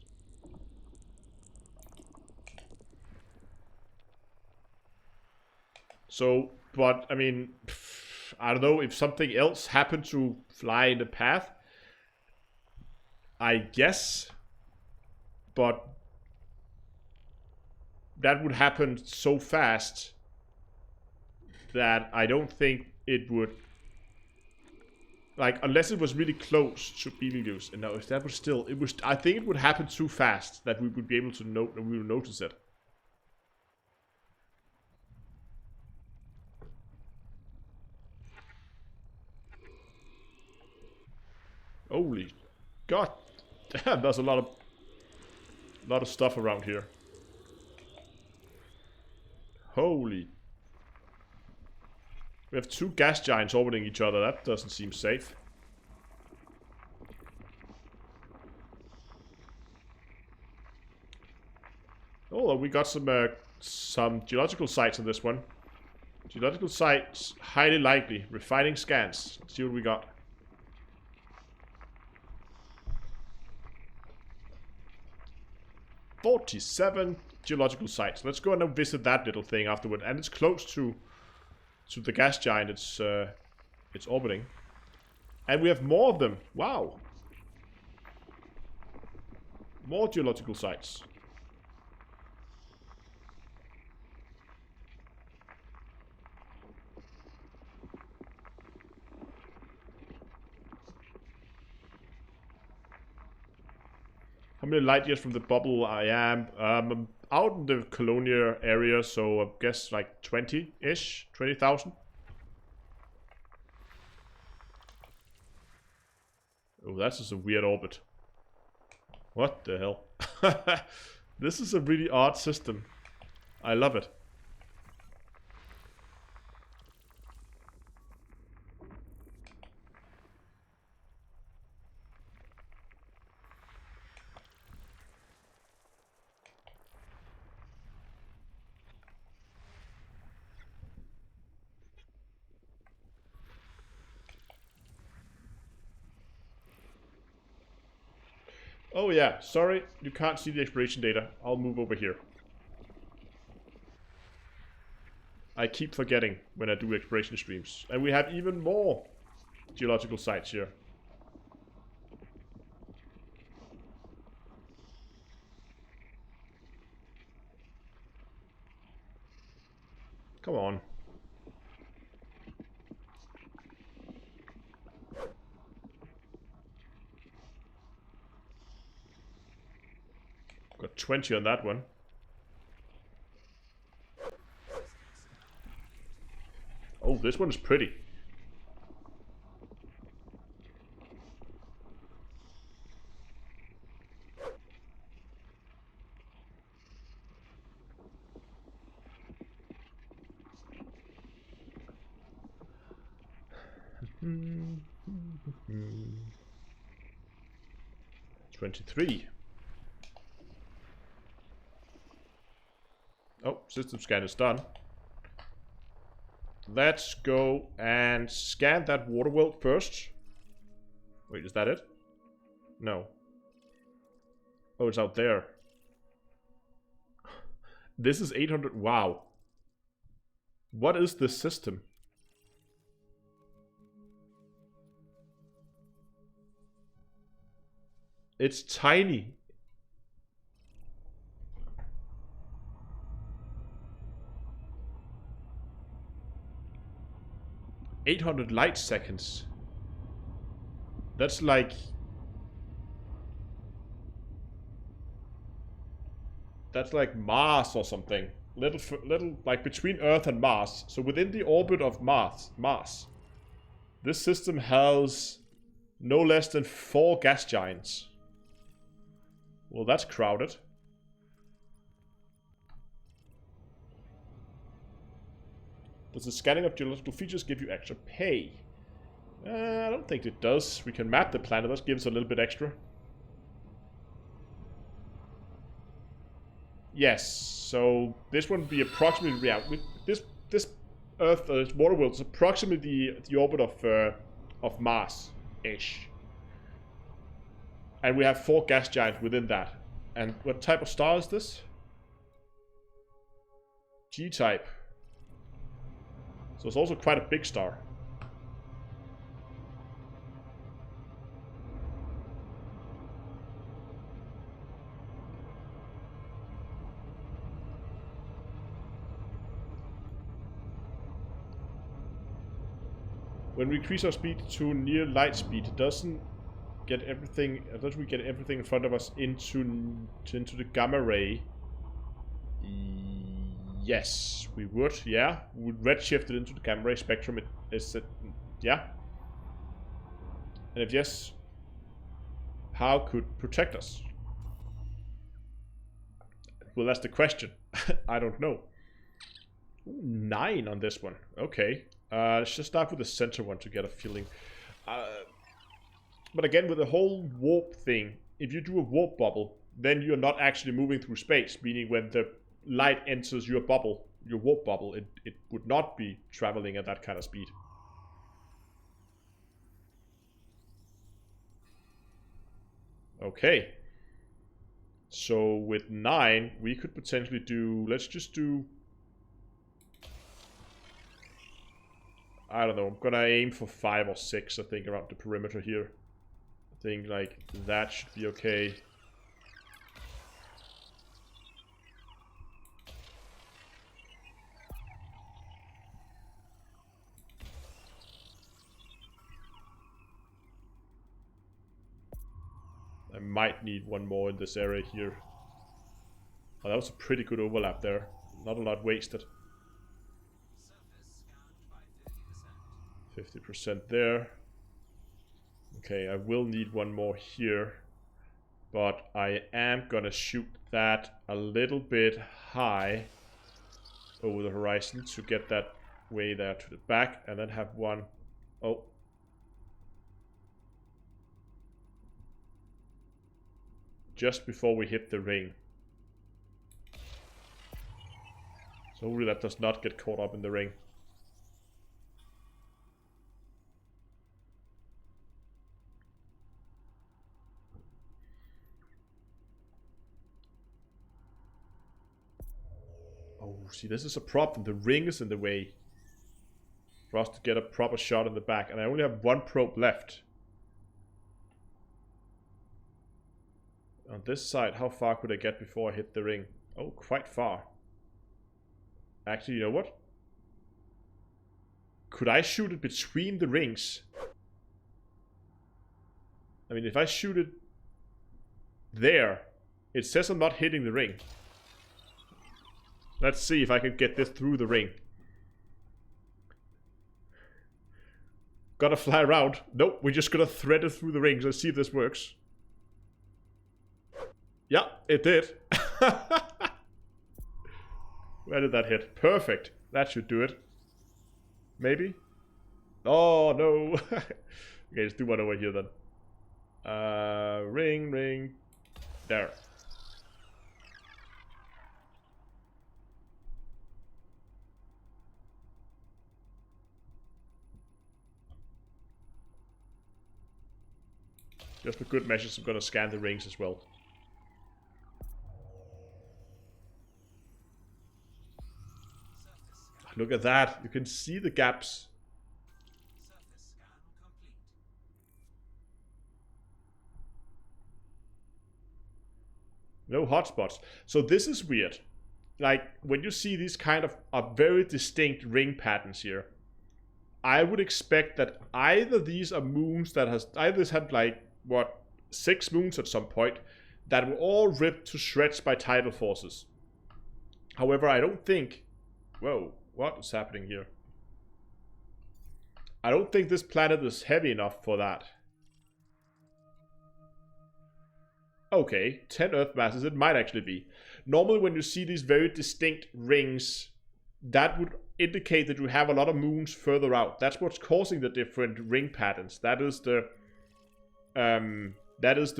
So, but, I mean, I don't know, if something else happened to fly in the path, I guess, but that would happen so fast that I don't think it would, like, unless it was really close to Betelgeuse. And now, if that was still, it was, I think it would happen too fast that we would be able to note, that we would notice it. Holy god damn, there's a lot of stuff around here. Holy. We have 2 gas giants orbiting each other. That doesn't seem safe. Oh, we got some geological sites on this one. Geological sites, highly likely. Refining scans. Let's see what we got. '47 geological sites. Let's go and visit that little thing afterward. And it's close to to the gas giant it's orbiting. And we have more of them. Wow. More geological sites. How many light years from the bubble I am? I'm out in the colonial area, so I guess like 20-ish, 20,000. Oh, that's just a weird orbit. What the hell? This is a really odd system. I love it. Oh yeah, sorry, you can't see the exploration data. I'll move over here. I keep forgetting when I do exploration streams. And we have even more geological sites here. Come on. Got 20 on that one. Oh, this one is pretty. Hmm. 23. Oh, system scan is done. Let's go and scan that water world first. Wait, is that it? No. Oh, it's out there. This is 800. Wow. What is this system? It's tiny. "800 light seconds." That's like... That's like Mars or something. Little like between Earth and Mars. So within the orbit of Mars. This system has no less than 4 gas giants. Well, that's crowded. Does the scanning of geological features give you extra pay? I don't think it does. We can map the planet. That gives a little bit extra. Yes. So this one would be approximately... Yeah, this Earth, this water world is approximately the orbit of Mars-ish. And we have 4 gas giants within that. And what type of star is this? G-type. So it's also quite a big star. When we increase our speed to near light speed, doesn't we get everything in front of us into the gamma ray? Yes, we would. Yeah, we would redshift it into the gamma ray spectrum. Yeah. And if yes, how could protect us? Well, that's the question. I don't know. Ooh, 9 on this one. Okay. Let's just start with the center one to get a feeling. But again, with the whole warp thing, if you do a warp bubble, then you're not actually moving through space, meaning when the light enters your bubble, your warp bubble, it would not be traveling at that kind of speed. Okay. So with 9, we could potentially do... Let's just do... I don't know. I'm gonna aim for 5 or 6, I think, around the perimeter here. I think, like, that should be okay. I might need one more in this area here. Oh, that was a pretty good overlap there. Not a lot wasted. 50% there. Okay, I will need one more here. But I am gonna shoot that a little bit high over the horizon to get that way there to the back. And then have one... Oh. Just before we hit the ring. So hopefully that does not get caught up in the ring. Oh, see, this is a problem. The ring is in the way for us to get a proper shot in the back. And I only have one probe left. On this side, how far could I get before I hit the ring? Oh, quite far. Actually, you know what? Could I shoot it between the rings? I mean, if I shoot it there, it says I'm not hitting the ring. Let's see if I can get this through the ring. Gotta fly around. Nope, we're just gonna thread it through the rings and see if this works. Yeah, it did. Where did that hit? Perfect. That should do it. Maybe? Oh, no. Okay, let's do one over here then. Ring, ring. There. Just for good measures, I'm gonna scan the rings as well. Look at that. You can see the gaps. No hotspots. So this is weird. Like, when you see these kind of very distinct ring patterns here, I would expect that either these are moons that has... Either this had, like, what, 6 moons at some point that were all ripped to shreds by tidal forces. However, I don't think... Whoa, what is happening here? I don't think this planet is heavy enough for that. Okay, 10 Earth masses, it might actually be. Normally when you see these very distinct rings, that would indicate that you have a lot of moons further out. That's what's causing the different ring patterns. That is the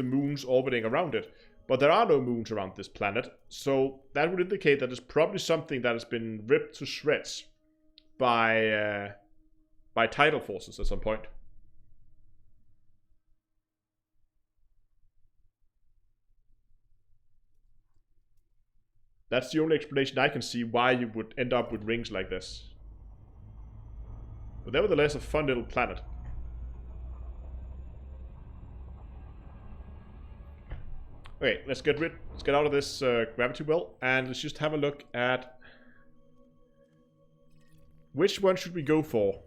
moons orbiting around it. But there are no moons around this planet, so that would indicate that it's probably something that has been ripped to shreds by tidal forces at some point. That's the only explanation I can see why you would end up with rings like this. But nevertheless, a fun little planet. Okay, let's get out of this gravity well, and let's just have a look at which one should we go for.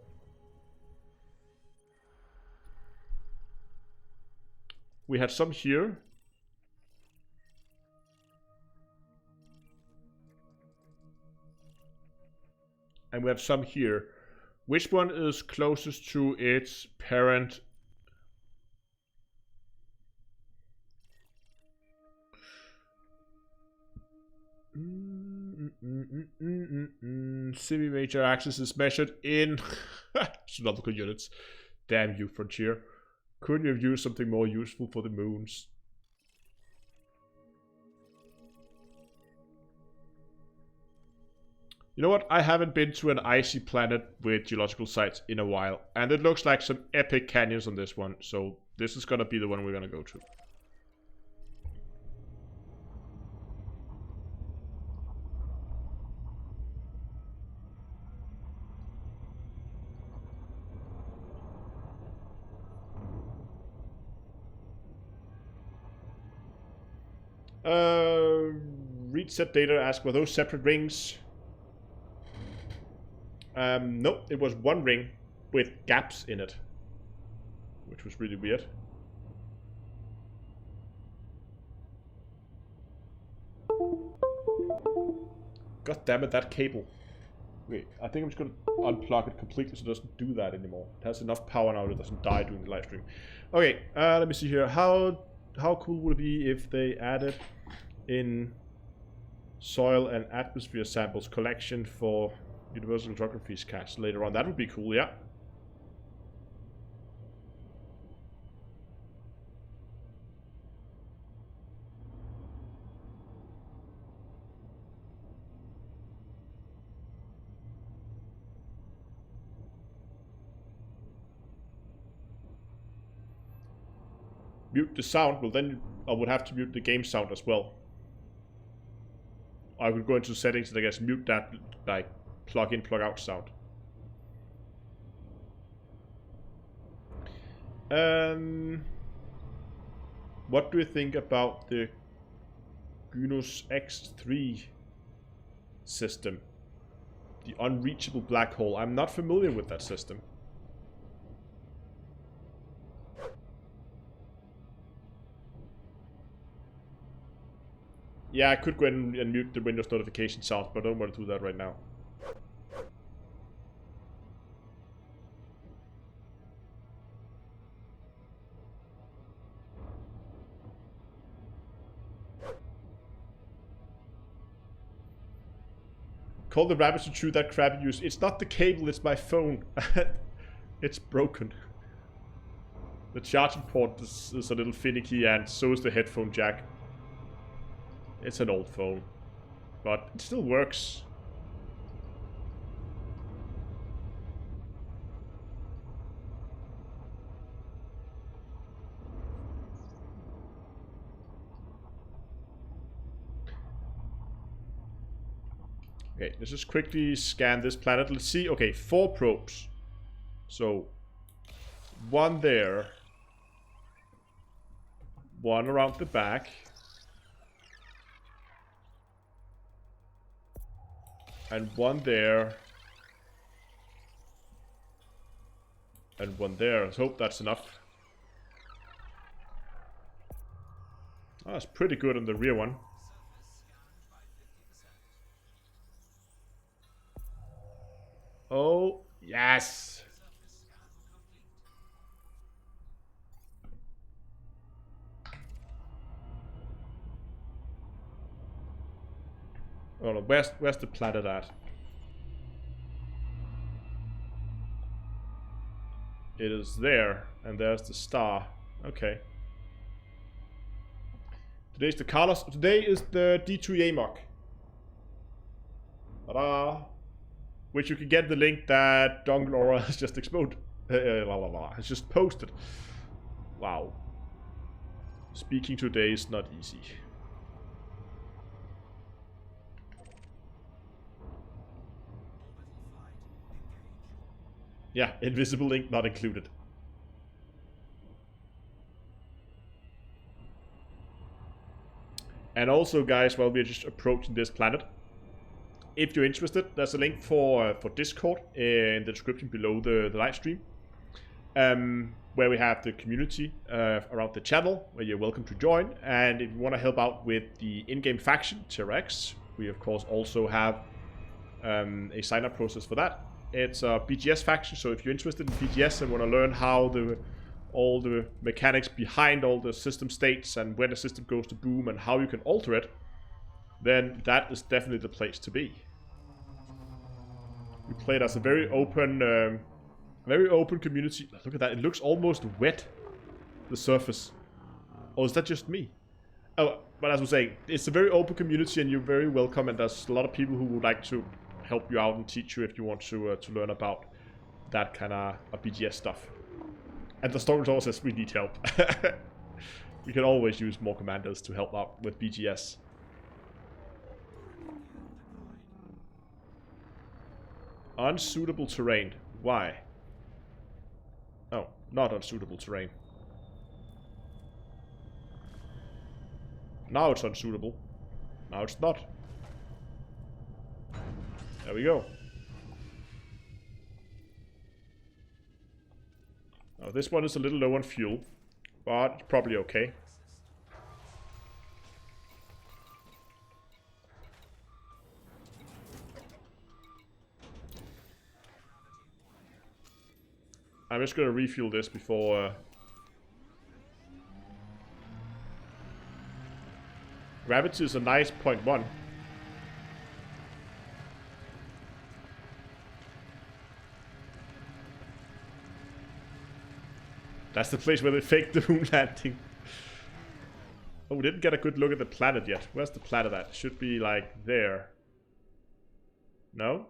We had some here. And we have some here. Which one is closest to its parent? Semi-major axis is measured in astronomical units. Damn you, Frontier. Couldn't you have used something more useful for the moons? You know what? I haven't been to an icy planet with geological sites in a while. And it looks like some epic canyons on this one. So this is gonna be the one we're gonna go to. Read set data, ask, were those separate rings? Nope, it was one ring with gaps in it, which was really weird. God damn it, that cable. Wait, I think I'm just gonna unplug it completely so it doesn't do that anymore. It has enough power now that it doesn't die during the live stream. Okay, let me see here. How cool would it be if they added in soil and atmosphere samples collection for Universal Geography's cache later on? That would be cool, yeah. Mute the sound, well then I would have to mute the game sound as well. I could go into settings and I guess mute that, like, plug in, plug out sound. What do you think about the Gynos X3 system? The unreachable black hole. I'm not familiar with that system. Yeah, I could go in and mute the Windows notification sound, but I don't want to do that right now. Call the rabbits to chew that crap you use. It's not the cable, it's my phone. It's broken. The charging port is a little finicky, and so is the headphone jack. It's an old phone, but it still works. Okay, let's just quickly scan this planet. Let's see. Okay, 4 probes. So, 1 there. 1 around the back. And 1 there. And 1 there. Let's hope that's enough. Oh, that's pretty good on the rear one. Oh, yes! Oh no, where's the planet at? It is there, and there's the star. Okay. Today's the Carlos. Today is the D2 Amok. Ta-da! Which you can get the link that Donglora has just exploded. Has just posted. Wow. Speaking today is not easy. Yeah, invisible link not included. And also, guys, while we're just approaching this planet, if you're interested, there's a link for Discord in the description below the live stream, where we have the community around the channel, where you're welcome to join. And if you want to help out with the in-game faction, T-Rex, we of course also have a sign-up process for that. It's a BGS faction, so if you're interested in BGS and want to learn how all the mechanics behind all the system states and when the system goes to boom and how you can alter it, then that is definitely the place to be. We play it as a very open community. Look at that, it looks almost wet, the surface. Or is that just me? Oh, but as I was saying, it's a very open community and you're very welcome, and there's a lot of people who would like to help you out and teach you if you want to learn about that kind of BGS stuff. And the story also says we need help. We can always use more commanders to help out with BGS. Unsuitable terrain. Why? Oh, not unsuitable terrain. now it's unsuitable. Now it's not. There we go. Now this one is a little low on fuel, but it's probably okay. I'm just gonna refuel this before... Gravity is a nice 0.1. That's the place where they faked the moon landing. Oh, we didn't get a good look at the planet yet. Where's the planet at? It should be like there. No?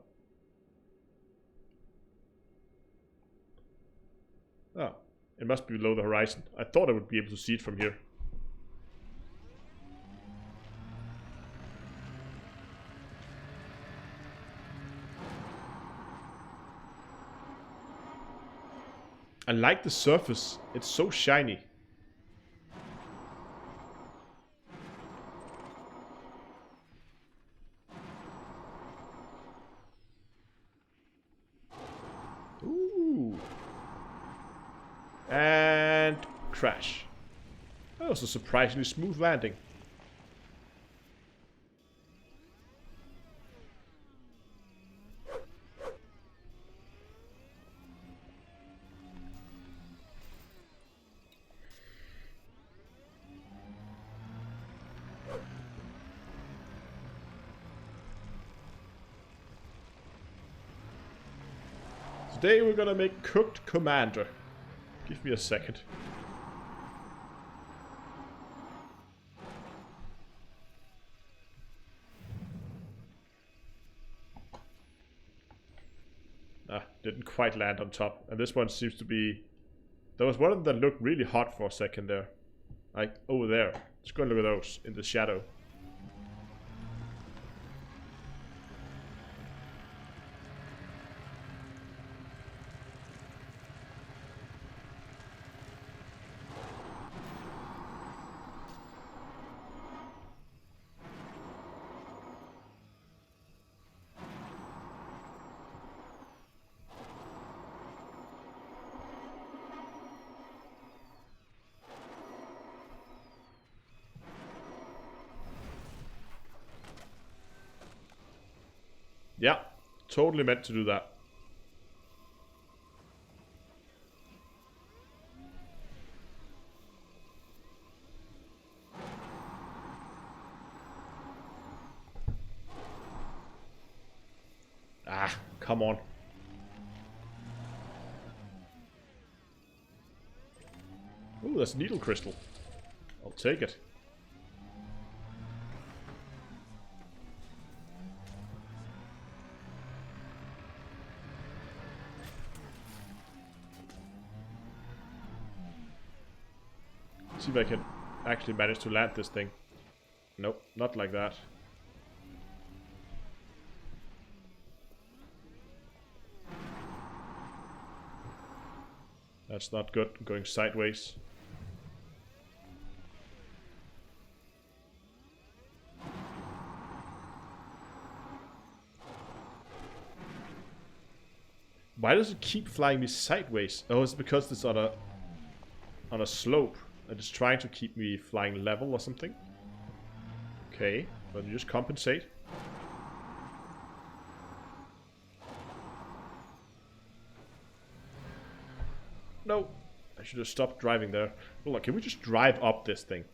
Oh, it must be below the horizon. I thought I would be able to see it from here. I like the surface. It's so shiny. Ooh. And crash. That was a surprisingly smooth landing. Today we're gonna make cooked commander. Give me a second. Ah, didn't quite land on top. And this one seems to be... There was one of them that looked really hot for a second there. Like, over there. Let's go and look at those in the shadow. Yeah, totally meant to do that. Ah, come on. Ooh, that's needle crystal. I'll take it. See if I can actually manage to land this thing. Nope, not like that. That's not good, I'm going sideways. Why does it keep flying me sideways? Oh, it's because it's on a slope. And it's trying to keep me flying level or something. Okay, but you just compensate. No, I should have stopped driving there. Hold on, can we just drive up this thing?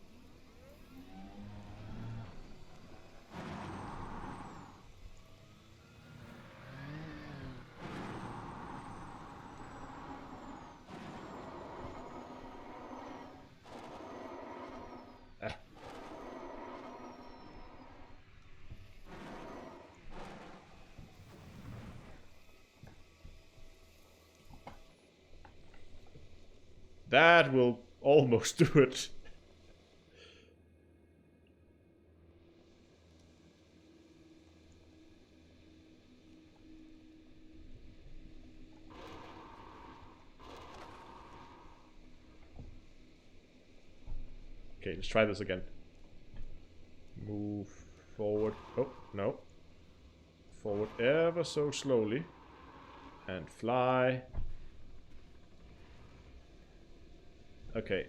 That will almost do it. Okay, let's try this again. Forward. Oh, no. Forward ever so slowly. And fly. Okay.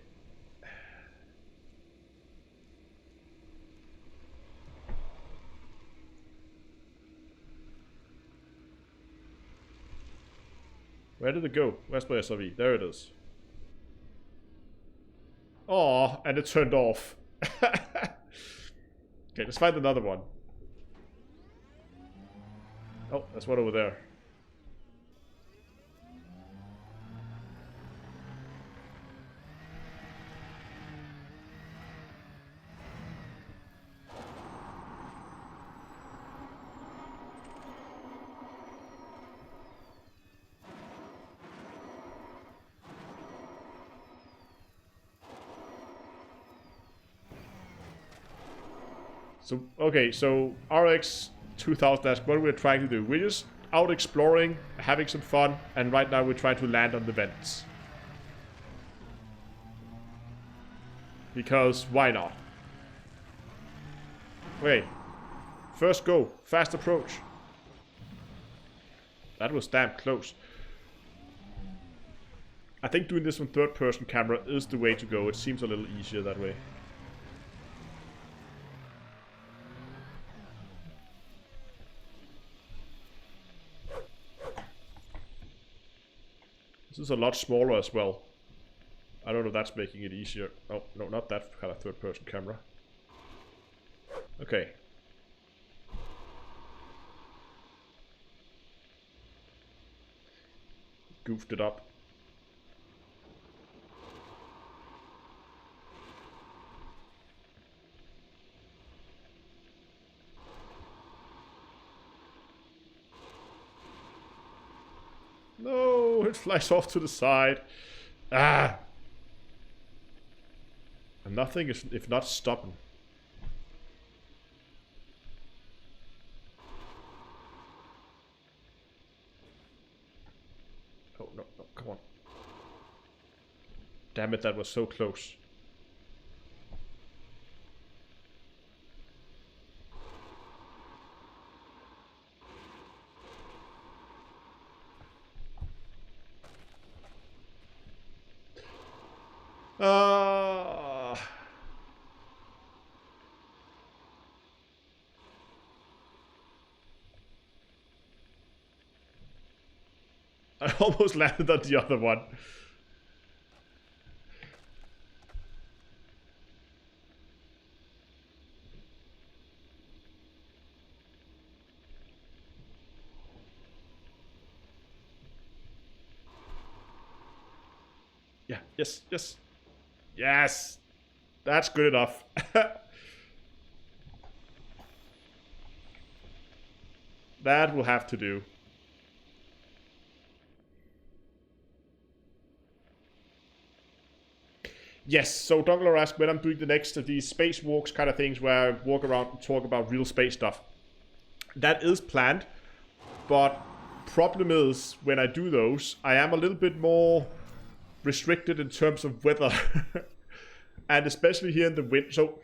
Where did it go? Where's my SRV? There it is. Oh, and it turned off. Okay, let's find another one. Oh, there's one over there. So, okay, so RX 2000, that's what we're trying to do. We're just out exploring, having some fun, and right now we're trying to land on the vents. Because why not? Okay, first go, fast approach. That was damn close. I think doing this from third person camera is the way to go. It seems a little easier that way. This is a lot smaller as well. I don't know if that's making it easier. Oh, no, not that kind of third-person camera. Okay. Goofed it up. No, it flies off to the side. Ah! And nothing is, if not stopping. Oh, no, no, come on. Damn it, that was so close. I almost landed on the other one. Yeah, yes, yes. Yes! That's good enough. That will have to do. Yes, so Dongler asked when I'm doing the next of these space walks kind of things where I walk around and talk about real space stuff. That is planned, but problem is when I do those, I am a little bit more restricted in terms of weather. And especially here in the winter. So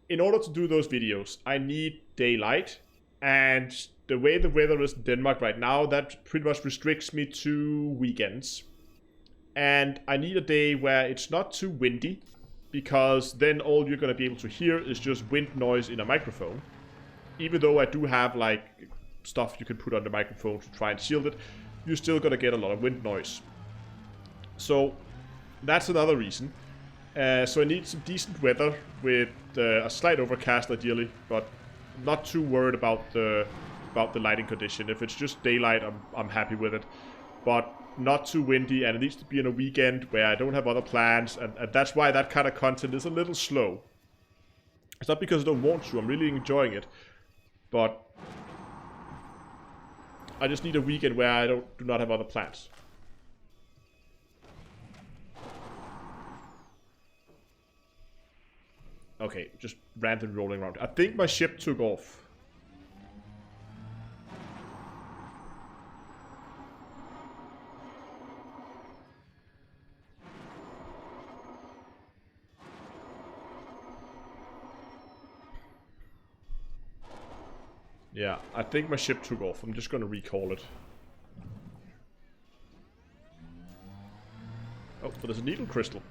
in order to do those videos, I need daylight, and the way the weather is in Denmark right now, that pretty much restricts me to weekends. And I need a day where it's not too windy, because then all you're going to be able to hear is just wind noise in a microphone. Even though I do have like stuff you can put on the microphone to try and shield it, you're still going to get a lot of wind noise. So that's another reason. So I need some decent weather with a slight overcast ideally, but not too worried about the lighting condition. If it's just daylight, I'm happy with it. But not too windy, and it needs to be in a weekend where I don't have other plans, and that's why that kind of content is a little slow. It's not because I don't want to, I'm really enjoying it, but I just need a weekend where I do not have other plans. Okay, just randomly rolling around. I think my ship took off. Yeah, I think my ship took off. I'm just gonna recall it. Oh, but there's a needle crystal.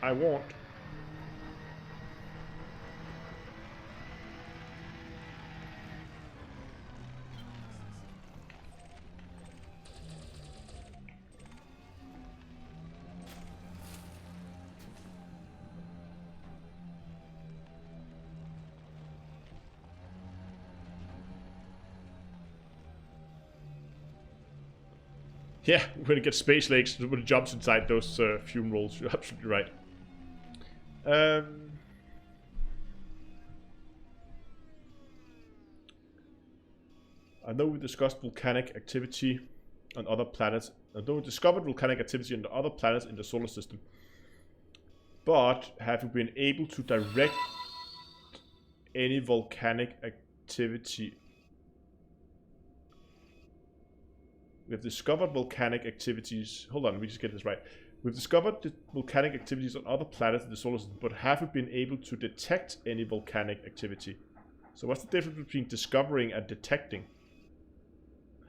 I want. Yeah, when it gets space lakes, when it jumps inside those fume rolls, you're absolutely right. I know we discussed volcanic activity on other planets. I know we discovered volcanic activity on other planets in the solar system. But have we been able to direct any volcanic activity? We have discovered volcanic activities. Hold on, let me just get this right. We've discovered the volcanic activities on other planets in the solar system, but haven't been able to detect any volcanic activity. So what's the difference between discovering and detecting?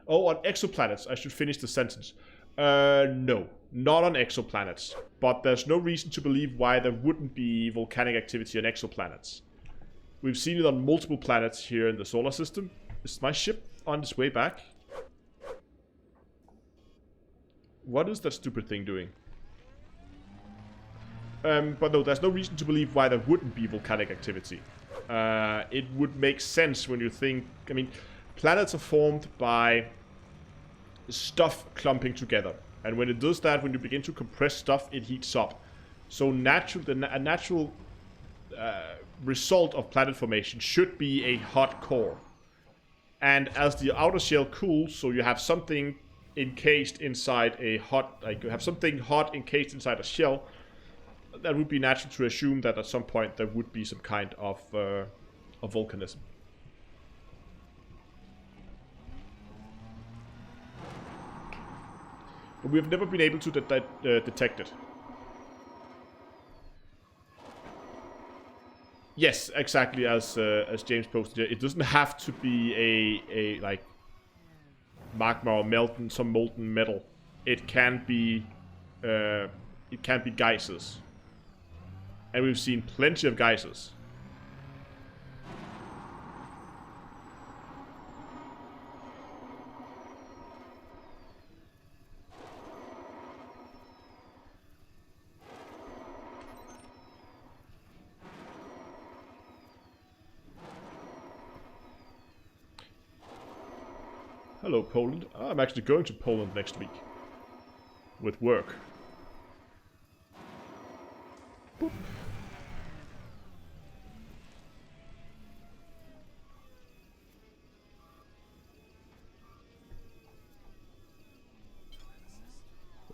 Oh, on exoplanets. I should finish the sentence. No, not on exoplanets. But there's no reason to believe why there wouldn't be volcanic activity on exoplanets. We've seen it on multiple planets here in the solar system. Is my ship on its way back? What is that stupid thing doing? But no, there's no reason to believe why there wouldn't be volcanic activity. It would make sense when you think... I mean, planets are formed by stuff clumping together. And when it does that, when you begin to compress stuff, it heats up. So a natural result of planet formation should be a hot core. And as the outer shell cools, so you have something encased inside a hot, like you have something hot encased inside a shell, that would be natural to assume that at some point there would be some kind of volcanism. But we've never been able to detect it. Yes, exactly as James posted here. It doesn't have to be a like magma or some molten metal. It can be geysers, and we've seen plenty of geysers. Hello, Poland. I'm actually going to Poland next week. With work. Boop.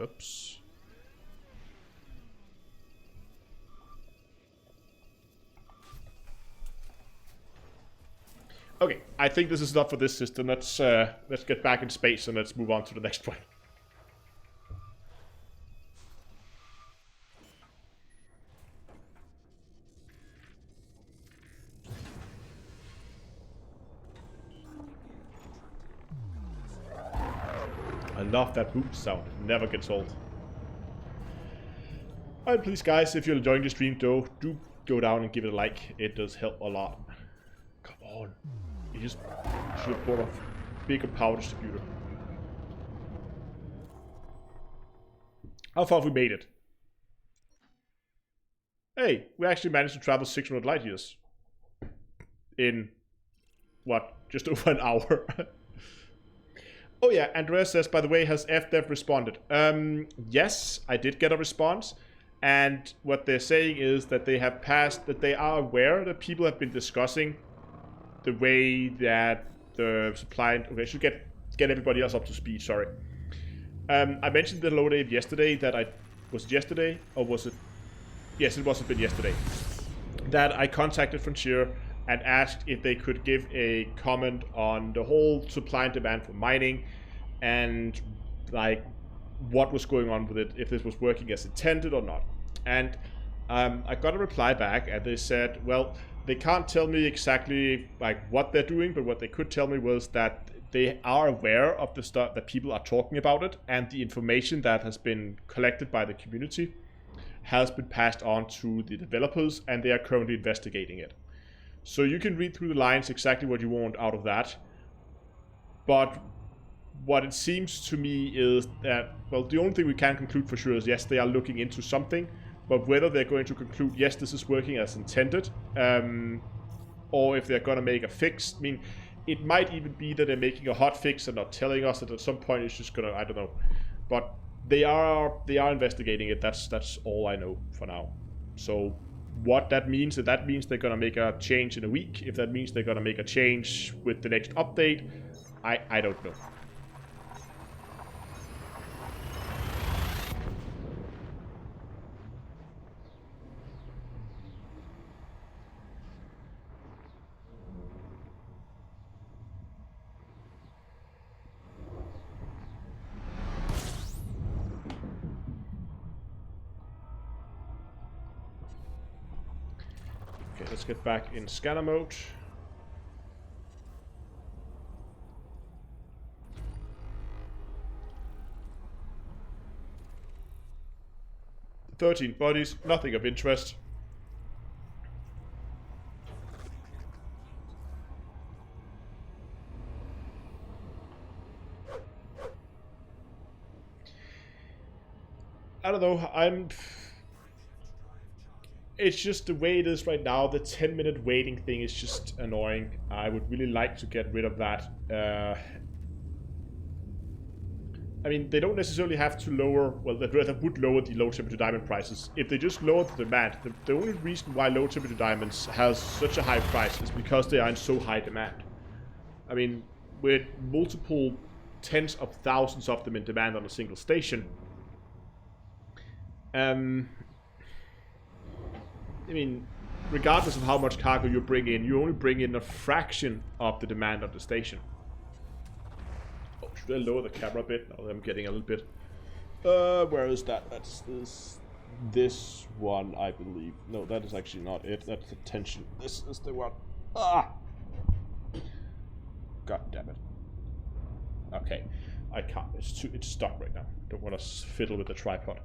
Oops. Okay, I think this is not for this system. Let's get back in space and let's move on to the next one. I love that boot sound. It never gets old. Alright, please guys, if you're enjoying the stream though, do go down and give it a like. It does help a lot. Come on. You just should have bought a bigger power distributor. How far have we made it? Hey, we actually managed to travel 600 light years. In, what, just over an hour? Oh yeah, Andrea says, by the way, has FDev responded? Yes, I did get a response. And what they're saying is that they have passed, that they are aware that people have been discussing the way that the supply... Okay, I should get everybody else up to speed, sorry. I mentioned the low date yesterday that I... Was it yesterday? Or was it... Yes, it must have been yesterday. That I contacted Frontier and asked if they could give a comment on the whole supply and demand for mining and like what was going on with it, if this was working as intended or not. And I got a reply back and they said, well, they can't tell me exactly like what they're doing, but what they could tell me was that they are aware of the stuff that people are talking about it, and the information that has been collected by the community has been passed on to the developers, and they are currently investigating it. So you can read through the lines exactly what you want out of that. But what it seems to me is that, well, the only thing we can conclude for sure is yes, they are looking into something, but whether they're going to conclude yes, this is working as intended, or if they're going to make a fix. I mean, it might even be that they're making a hot fix and not telling us that at some point it's just going to, I don't know. But they are investigating it. That's all I know for now. So what that means, if that means they're going to make a change in a week, if that means they're going to make a change with the next update, I don't know. Okay, let's get back in scanner mode. "13 bodies, nothing of interest." I don't know, it's just the way it is right now. The 10-minute waiting thing is just annoying. I would really like to get rid of that. I mean, they don't necessarily have to lower, well, that would lower the low temperature diamond prices. If they just lower the demand, the only reason why low temperature diamonds has such a high price is because they are in so high demand. I mean, with multiple tens of thousands of them in demand on a single station, I mean, regardless of how much cargo you bring in, you only bring in a fraction of the demand of the station. Oh, should I lower the camera a bit? Now I'm getting a little bit... where is that? That's this one, I believe. No, that is actually not it. That's the tension. This is the one. Ah! God damn it. Okay. I can't. It's stuck right now. Don't want to fiddle with the tripod.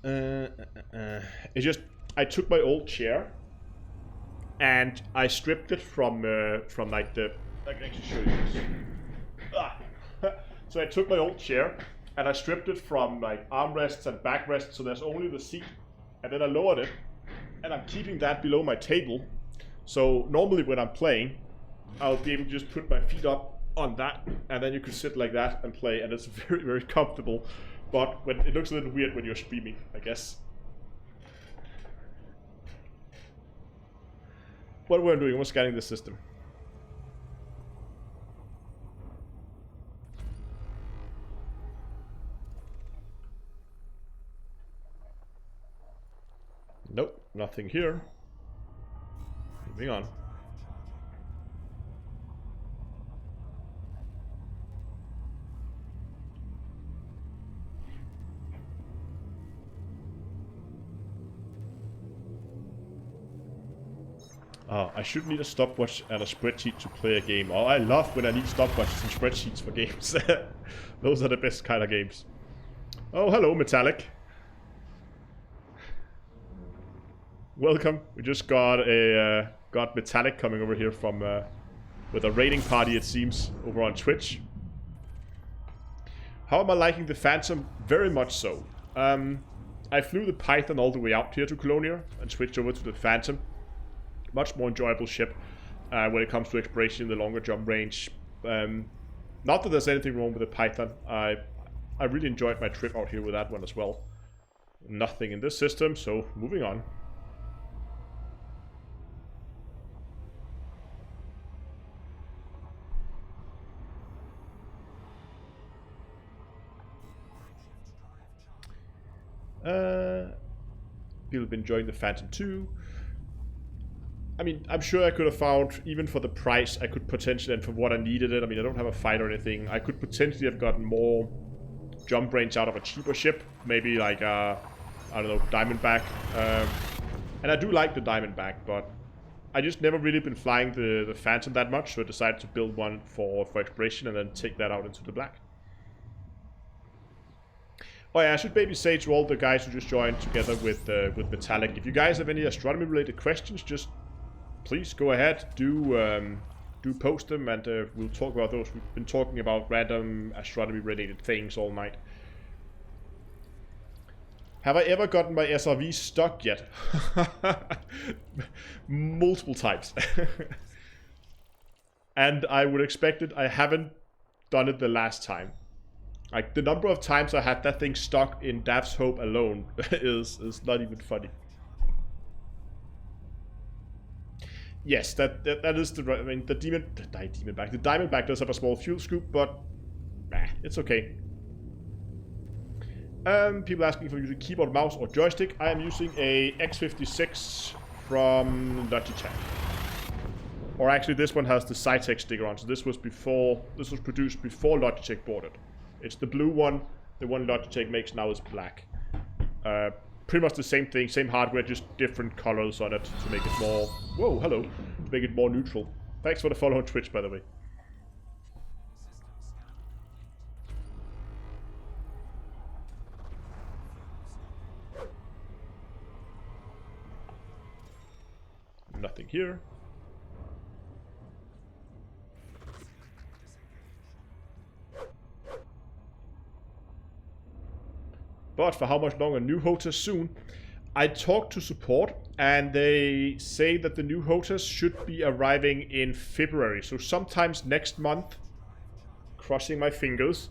It's just... I took my old chair and I stripped it from like the... I can actually show you this. Ah. So I took my old chair and I stripped it from like armrests and backrests, so there's only the seat, and then I lowered it and I'm keeping that below my table. So normally when I'm playing, I'll be able to just put my feet up on that, and then you can sit like that and play, and it's very, very comfortable. But when it looks a little weird when you're streaming, I guess. What we're doing, we're scanning the system. Nope, nothing here. Moving on. Oh, I should need a stopwatch and a spreadsheet to play a game. Oh, I love when I need stopwatches and spreadsheets for games. Those are the best kind of games. Oh, hello, Metallic. Welcome. We just got a got Metallic coming over here from with a raiding party, it seems, over on Twitch. How am I liking the Phantom? Very much so. I flew the Python all the way out here to Colonia and switched over to the Phantom. Much more enjoyable ship when it comes to exploration in the longer jump range. Not that there's anything wrong with the Python. I really enjoyed my trip out here with that one as well. Nothing in this system, so moving on. People have been enjoying the Phantom 2. I mean, I'm sure I could have found, even for the price, I could potentially, and for what I needed it, I mean, I don't have a fight or anything, I could potentially have gotten more jump range out of a cheaper ship. Maybe like, I don't know, Diamondback. And I do like the Diamondback, but I just never really been flying the Phantom that much, so I decided to build one for exploration and then take that out into the black. Oh yeah, I should maybe say to all the guys who just joined together with Metallic, if you guys have any astronomy related questions, just please go ahead, do post them, and we'll talk about those. We've been talking about random astronomy related things all night. Have I ever gotten my SRV stuck yet? Multiple times. And I would expect it. I haven't done it the last time. Like, the number of times I had that thing stuck in Dav's Hope alone is not even funny. Yes, that is the... I mean, the Diamondback does have a small fuel scoop, but... it's okay. People asking if I'm using keyboard, mouse, or joystick. I am using a X56 from Logitech. Or actually, this one has the Cytec sticker on, so this was produced before Logitech bought it. It's the blue one. The one Logitech makes now is black. Pretty much the same thing, same hardware, just different colors on it to make it more... Whoa, hello. To make it more neutral. Thanks for the follow on Twitch, by the way. Nothing here. But for how much longer? New HOTAS soon. I talked to support and they say that the new HOTAS should be arriving in February. So sometimes next month, crossing my fingers,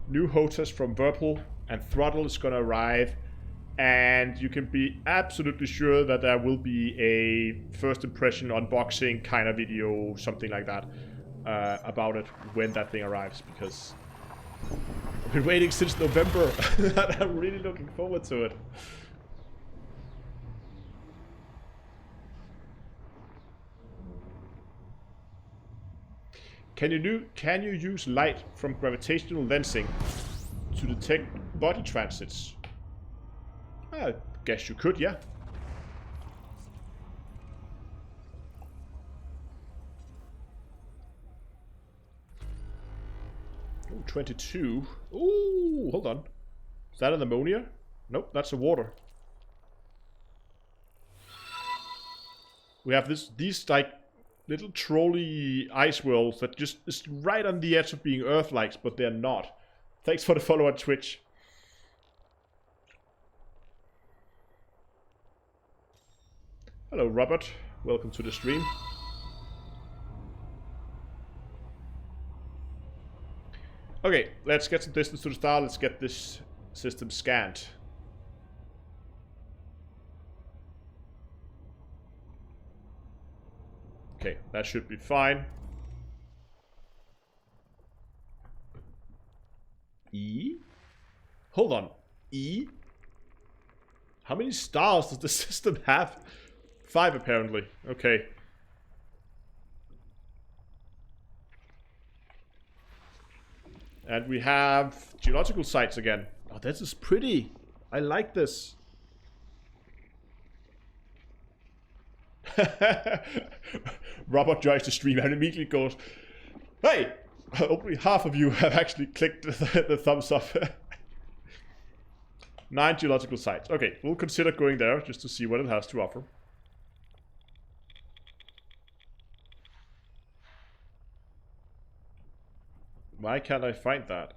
new HOTAS from Whirlpool and Throttle is going to arrive. And you can be absolutely sure that there will be a first impression unboxing kind of video, something like that, about it when that thing arrives. Because I've been waiting since November and I'm really looking forward to it. Can you use light from gravitational lensing to detect body transits? I guess you could, yeah. Ooh, 22. Ooh, hold on. Is that an ammonia? Nope, that's a water. We have these like little trolley ice worlds that just is right on the edge of being Earth-like, but they're not. Thanks for the follow on Twitch. Hello, Robert. Welcome to the stream. Okay, let's get some distance to the star. Let's get this system scanned. Okay, that should be fine. E? Hold on. E? How many stars does the system have? 5 apparently. Okay. And we have geological sites again. Oh, this is pretty. I like this. Robert joins the stream and immediately goes, hey! Only half of you have actually clicked the thumbs up. 9 geological sites. Okay, we'll consider going there just to see what it has to offer. Why can't I find that?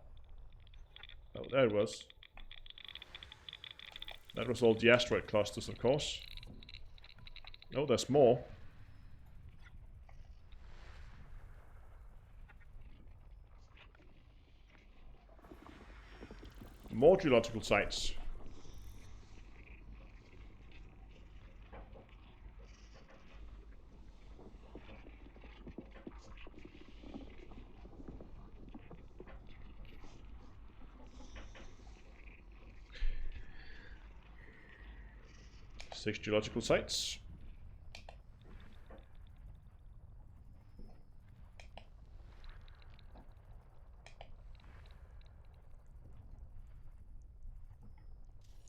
Oh, there it was. That was all the asteroid clusters, of course. Oh, there's more. More geological sites. Six geological sites.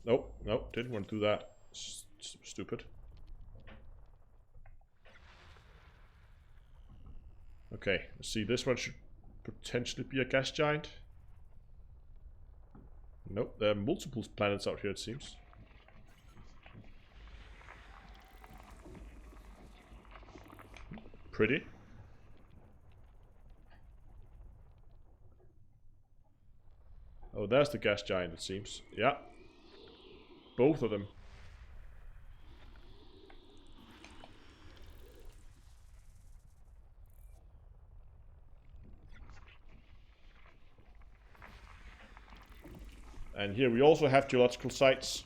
Nope, nope, didn't want to do that. Stupid. Okay, let's see. This one should potentially be a gas giant. Nope, there are multiple planets out here, it seems. Pretty. Oh, there's the gas giant, it seems. Yeah. Both of them. And here we also have geological sites.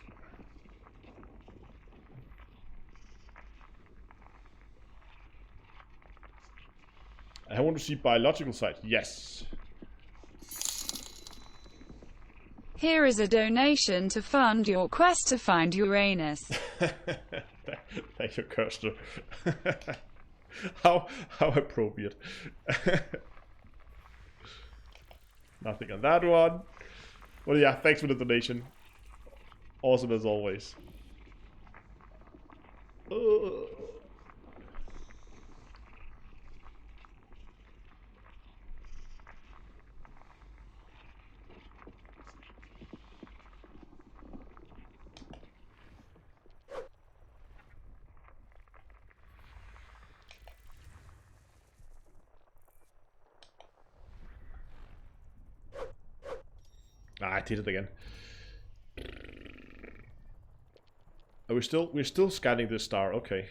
I want to see biological sites. Yes. Here is a donation to fund your quest to find Uranus. Thank you, Kirsten. How appropriate. Nothing on that one. Well, yeah, thanks for the donation. Awesome as always. Ah, I did it again. Are we're still scanning this star, okay.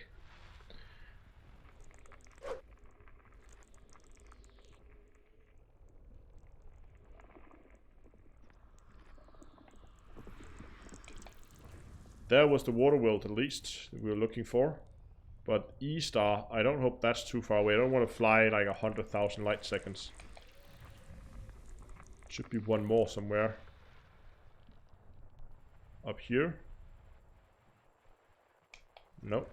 There was the water world at least that we were looking for. But E star, I don't hope that's too far away. I don't want to fly like 100,000 light seconds. Should be one more somewhere. Up here? Nope.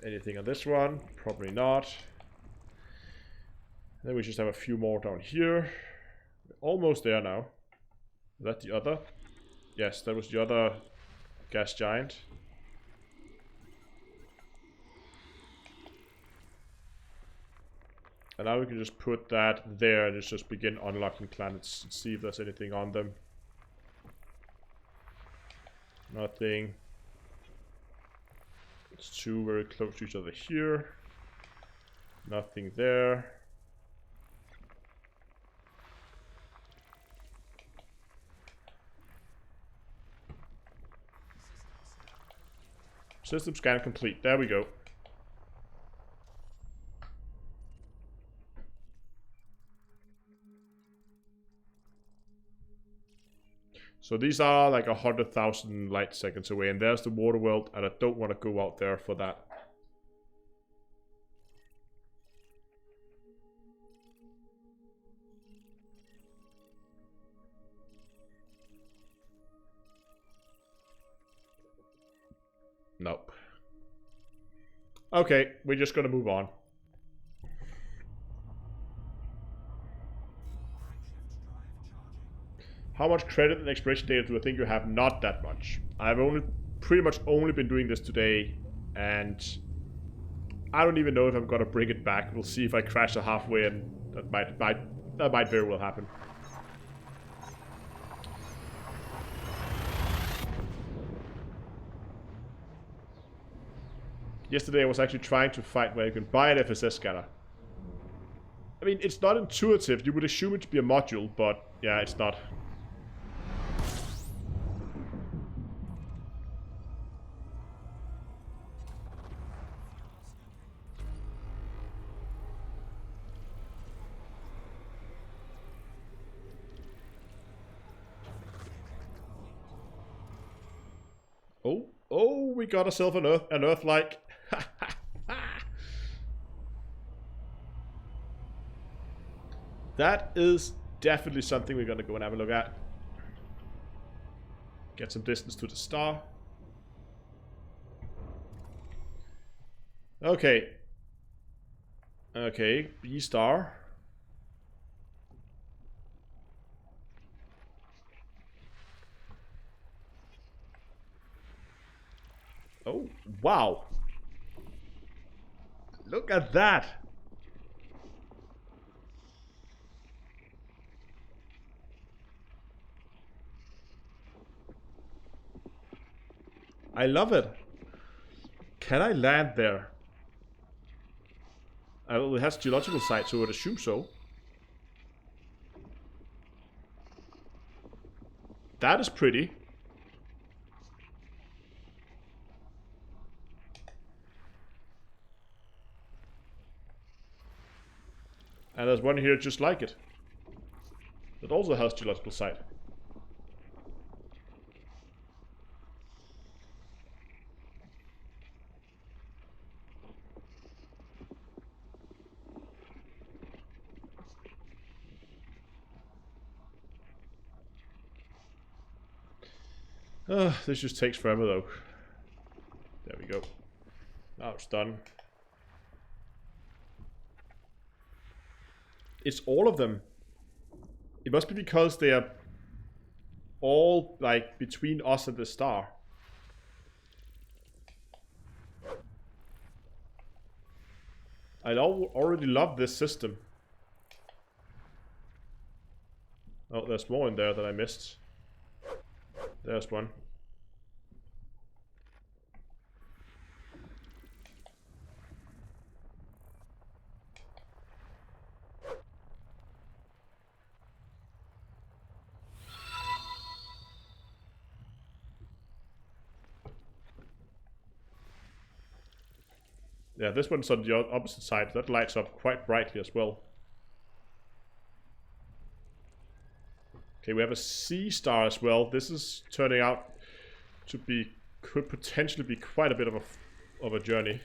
Anything on this one? Probably not. Then we just have a few more down here. We're almost there now. Is that the other? Yes, that was the other gas giant. And now we can just put that there and just begin unlocking planets and see if there's anything on them. Nothing. It's two very close to each other here. Nothing there. System scan complete. There we go. So these are like 100,000 light seconds away, and there's the water world, and I don't want to go out there for that. Nope. Okay, we're just gonna move on. How much credit and exploration data do I think you have? Not that much. I've pretty much only been doing this today, and I don't even know if I'm gonna bring it back. We'll see if I crash it halfway, and that might very well happen. Yesterday I was actually trying to find where you can buy an FSS scanner. I mean, it's not intuitive. You would assume it to be a module, but yeah, it's not. Oh, we got ourselves an Earth-like. That is definitely something we're gonna go and have a look at. Get some distance to the star. Okay. Okay, B star. Oh, wow. Look at that. I love it. Can I land there? Well, it has geological sites, so I would assume so. That is pretty. And there's one here just like it. That also has geological site. This just takes forever though. There we go. Now it's done. It's all of them. It must be because they are all like between us and the star. I already love this system. Oh, there's more in there that I missed. There's one. Yeah, this one's on the opposite side. That lights up quite brightly as well. Okay, we have a sea star as well. This is turning out to be, could potentially be quite a bit of a journey.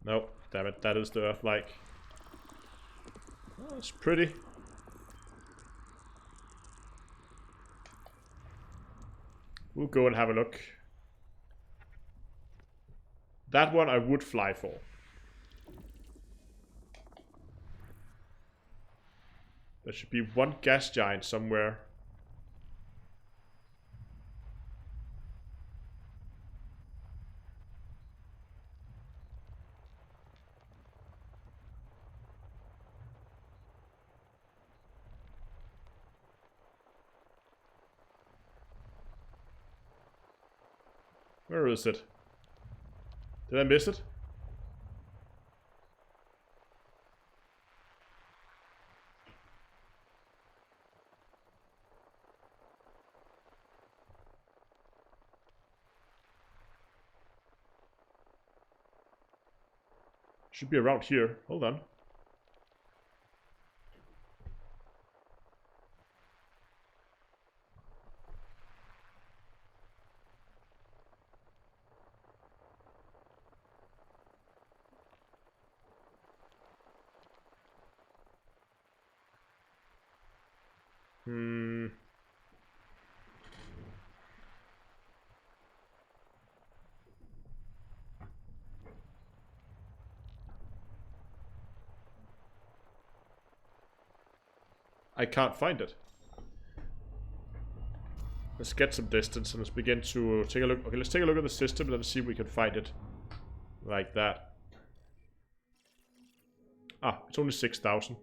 Nope, damn it, that is the Earth-like. Oh, it's pretty. We'll go and have a look. That one I would fly for. There should be one gas giant somewhere. Where is it? Did I miss it? Should be around here. Hold on. I can't find it. Let's get some distance and let's begin to take a look. Okay, let's take a look at the system and let's see if we can find it. Like that. Ah, it's only 6,000.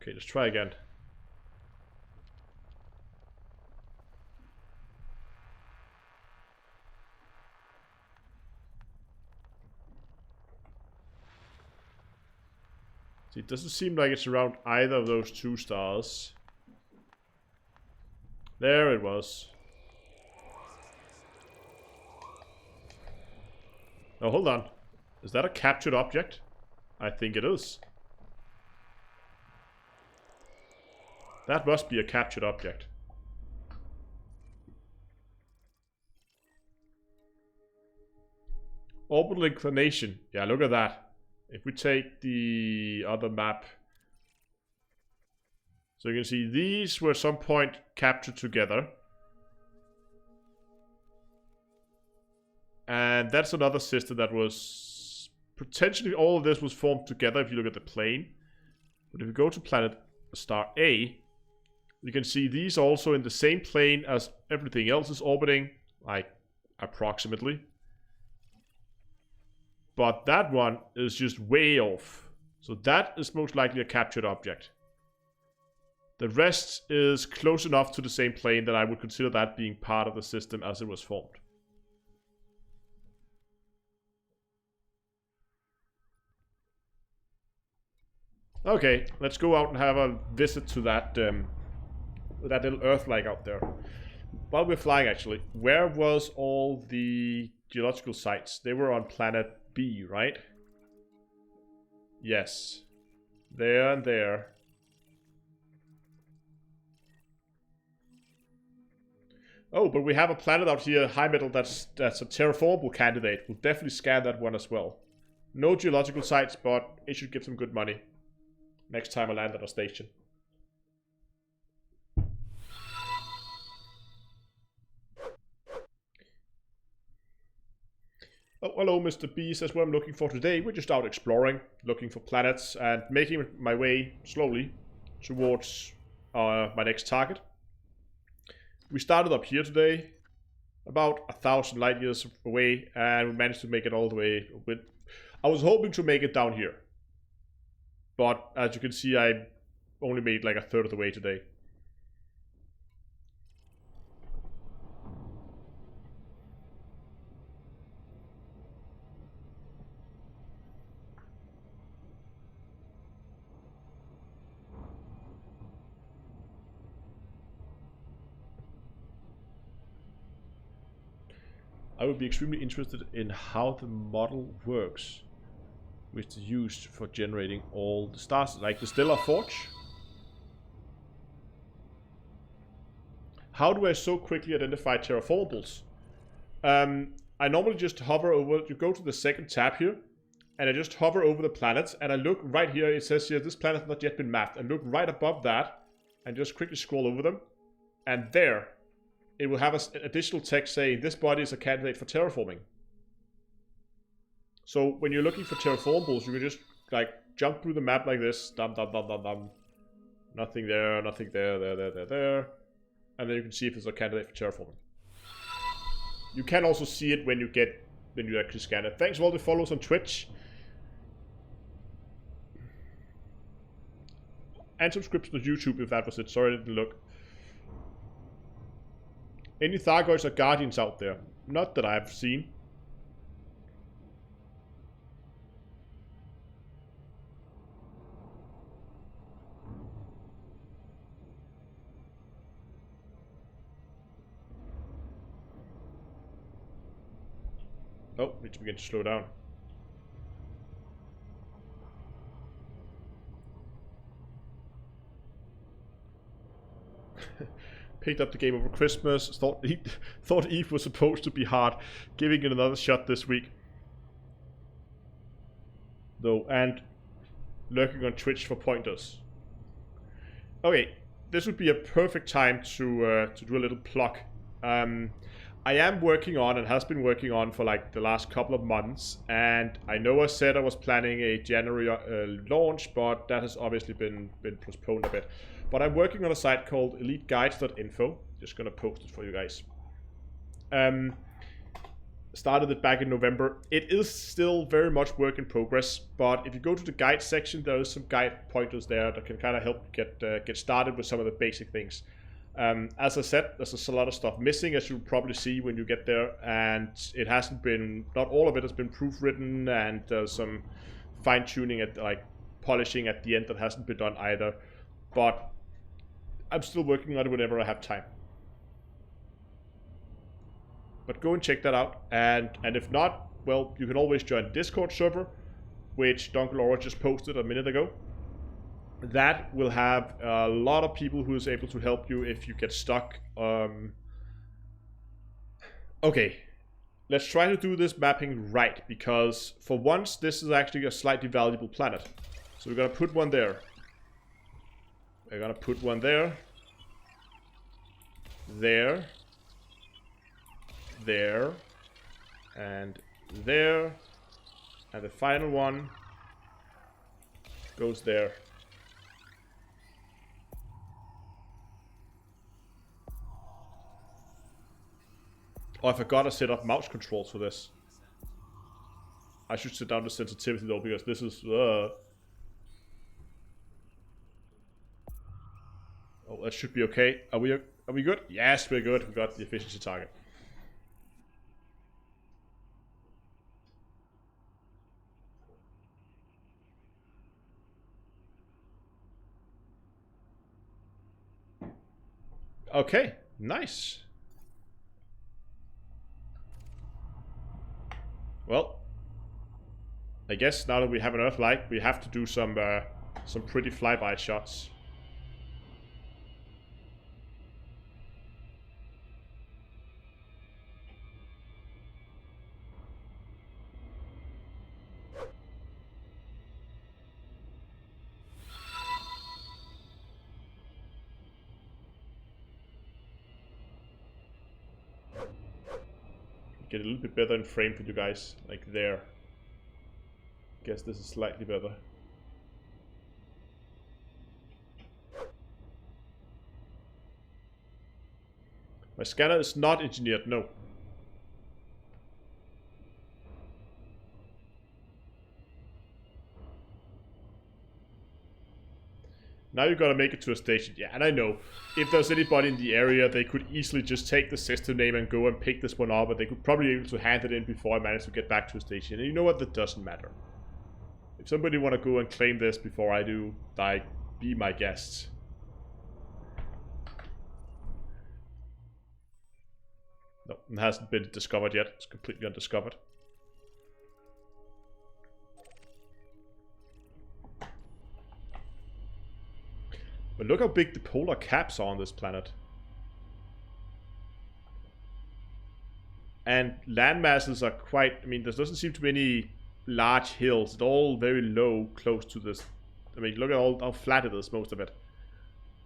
Okay, let's try again. See, it doesn't seem like it's around either of those two stars. There it was. Oh, hold on. Is that a captured object? I think it is. That must be a captured object. Orbital inclination. Yeah, look at that. If we take the other map. So you can see these were at some point captured together. And that's another system that was... Potentially all of this was formed together if you look at the plane. But if you go to planet star A, you can see these are also in the same plane as everything else is orbiting, like approximately. But that one is just way off. So that is most likely a captured object. The rest is close enough to the same plane that I would consider that being part of the system as it was formed. Okay, let's go out and have a visit to that little Earth-like out there. While we're flying, actually, where was all the geological sites? They were on planet B, right? Yes. There and there. Oh, but we have a planet out here, Habitable, that's a terraformable candidate. We'll definitely scan that one as well. No geological sites, but it should give some good money next time I land at a station. Oh, hello, Mr. B says what I'm looking for today. We're just out exploring, looking for planets, and making my way slowly towards my next target. We started up here today, about 1,000 light years away, and we managed to make it all the way. I was hoping to make it down here, but as you can see, I only made like a third of the way today. I would be extremely interested in how the model works, which is used for generating all the stars, like the stellar forge. How do I so quickly identify terraformables? I normally just hover over, you go to the second tab here, and I just hover over the planets, and I look right here, it says here, this planet has not yet been mapped, and look right above that, and just quickly scroll over them, and there, it will have an additional text saying, this body is a candidate for terraforming. So when you're looking for terraformables, you can just like jump through the map like this, dum dum dum dum dum. Nothing there, nothing there, there. And then you can see if it's a candidate for terraforming. You can also see it when you actually scan it. Thanks for all the follows on Twitch. And subscription to YouTube if that was it. Sorry I didn't look. Any Thargoids or Guardians out there? Not that I've seen. Oh, need to begin to slow down. Picked up the game over Christmas. Thought Eve was supposed to be hard. Giving it another shot this week. Though, and lurking on Twitch for pointers. Okay, this would be a perfect time to do a little plug. I am working on, and has been working on for like the last couple of months, and I know I said I was planning a January launch, but that has obviously been postponed a bit. But I'm working on a site called eliteguides.info. Just gonna post it for you guys. Started it back in November. It is still very much work in progress, but if you go to the guide section, there is some guide pointers there that can kind of help get started with some of the basic things. As I said, there's a lot of stuff missing, as you'll probably see when you get there, and it hasn't been, not all of it has been proofwritten, and there's some fine-tuning at like polishing at the end that hasn't been done either. But I'm still working on it whenever I have time. But go and check that out, and if not, well, you can always join the Discord server, which Duncan Laura just posted a minute ago. That will have a lot of people who is able to help you if you get stuck. Okay, let's try to do this mapping right, because for once this is actually a slightly valuable planet. So we're gonna put one there. We're gonna put one there. There. There. And there. And the final one goes there. Oh, I forgot to set up mouse controls for this. I should set down the sensitivity though, because this is... Oh, that should be okay. Are we good? Yes, we're good. We got the efficiency target. Okay, nice. Well, I guess now that we have an Earth-like, we have to do some pretty flyby shots. Get a little bit better in frame for you guys, like there. Guess this is slightly better. My scanner is not engineered, no. Now you gotta make it to a station. Yeah, and I know. If there's anybody in the area, they could easily just take the system name and go and pick this one up, but they could probably be able to hand it in before I manage to get back to a station. And you know what? That doesn't matter. If somebody want to go and claim this before I do, like, be my guests. No, it hasn't been discovered yet. It's completely undiscovered. But look how big the polar caps are on this planet. And land masses are quite... I mean, there doesn't seem to be any large hills. It's all very low, close to this. I mean, look at how flat it is, most of it.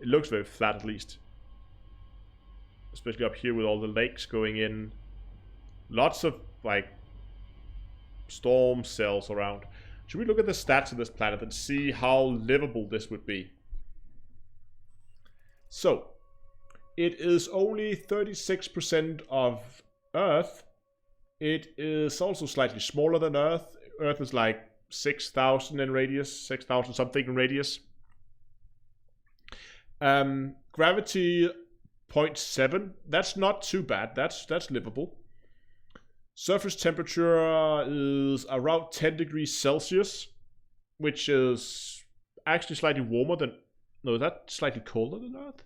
It looks very flat, at least. Especially up here with all the lakes going in. Lots of, like, storm cells around. Should we look at the stats of this planet and see how livable this would be? So, it is only 36% of Earth. It is also slightly smaller than Earth. Earth is like 6,000 in radius, 6,000 something in radius. Gravity 0.7. That's not too bad. That's livable. Surface temperature is around 10 degrees Celsius, which is actually slightly warmer than... No, is that slightly colder than Earth?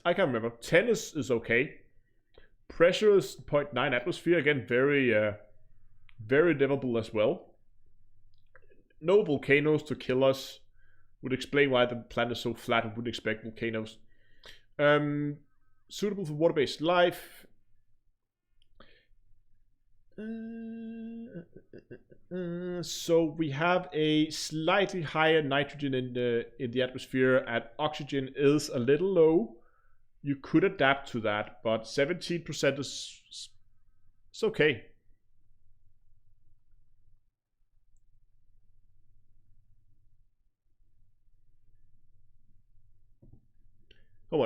I can't remember. 10 is okay. Pressure is 0.9 atmosphere. Again, very livable as well. No volcanoes to kill us. Would explain why the planet is so flat and wouldn't expect volcanoes. Suitable for water-based life. So we have a slightly higher nitrogen in the atmosphere, and oxygen is a little low. You could adapt to that, but 17% is okay.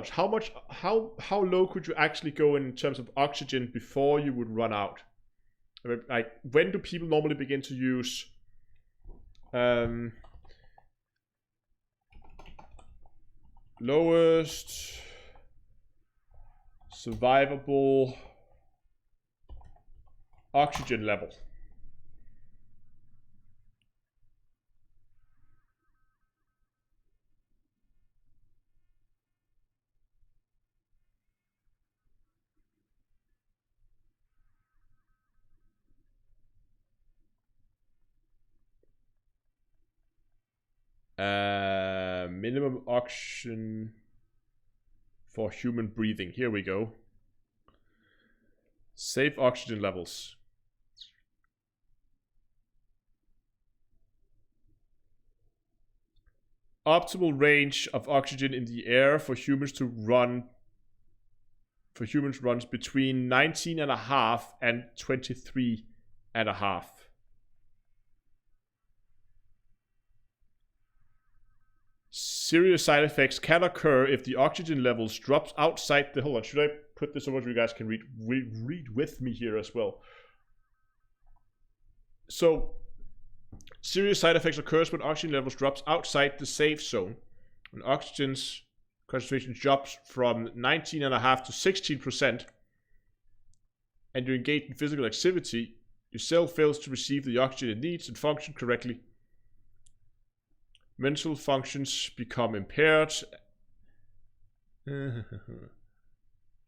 How low could you actually go in terms of oxygen before you would run out? Like, when do people normally begin to use lowest survivable oxygen level? Minimum oxygen for human breathing. Here we go. Safe oxygen levels. Optimal range of oxygen in the air for humans to run. For humans runs between 19.5 and 23.5. Serious side effects can occur if the oxygen levels drops outside the... Hold on, should I put this over so you guys can read with me here as well? So, serious side effects occurs when oxygen levels drops outside the safe zone. When oxygen's concentration drops from 19.5 to 16%, and you engage in physical activity, your cell fails to receive the oxygen it needs and function correctly. Mental functions become impaired.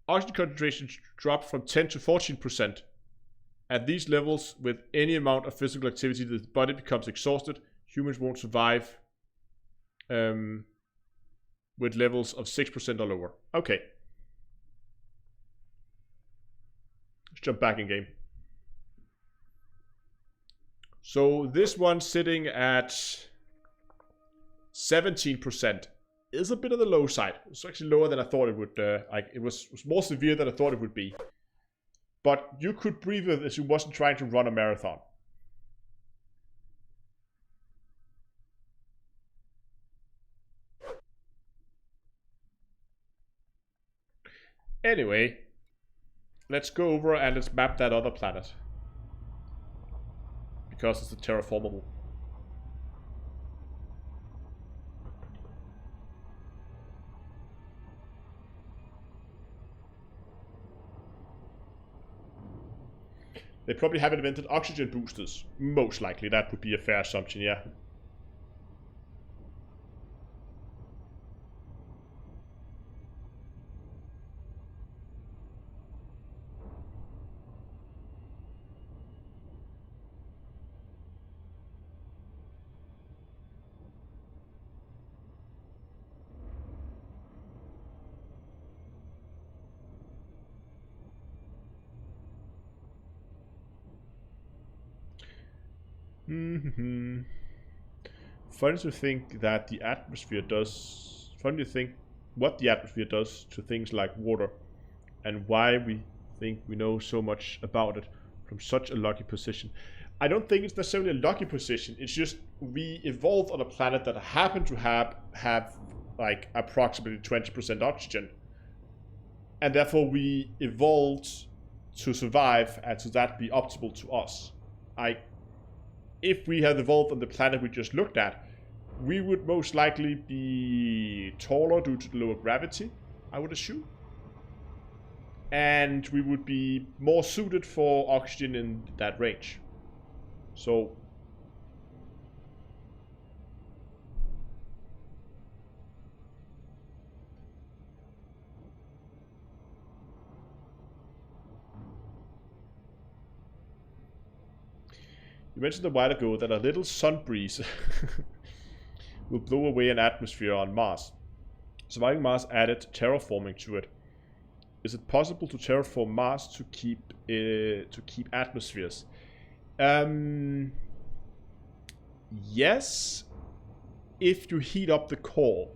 Oxygen concentrations drop from 10 to 14%. At these levels, with any amount of physical activity, the body becomes exhausted. Humans won't survive with levels of 6% or lower. Okay. Let's jump back in game. So this one sitting at 17% is a bit on the low side. It's actually lower than I thought it would. It was more severe than I thought it would be. But you could breathe with it as you wasn't trying to run a marathon. Anyway, let's go over and let's map that other planet. Because it's a terraformable. They probably haven't invented oxygen boosters. Most likely, that would be a fair assumption, yeah. Funny to think that the atmosphere does... Funny to think what the atmosphere does to things like water, and why we think we know so much about it from such a lucky position. I don't think it's necessarily a lucky position. It's just we evolved on a planet that happened to have like approximately 20% oxygen, and therefore we evolved to survive and to that be optimal to us. If we had evolved on the planet we just looked at, we would most likely be taller due to the lower gravity, I would assume. And we would be more suited for oxygen in that range. So... You mentioned a while ago that a little sun breeze will blow away an atmosphere on Mars. Surviving Mars added terraforming to it. Is it possible to terraform Mars to keep atmospheres? Yes, if you heat up the core.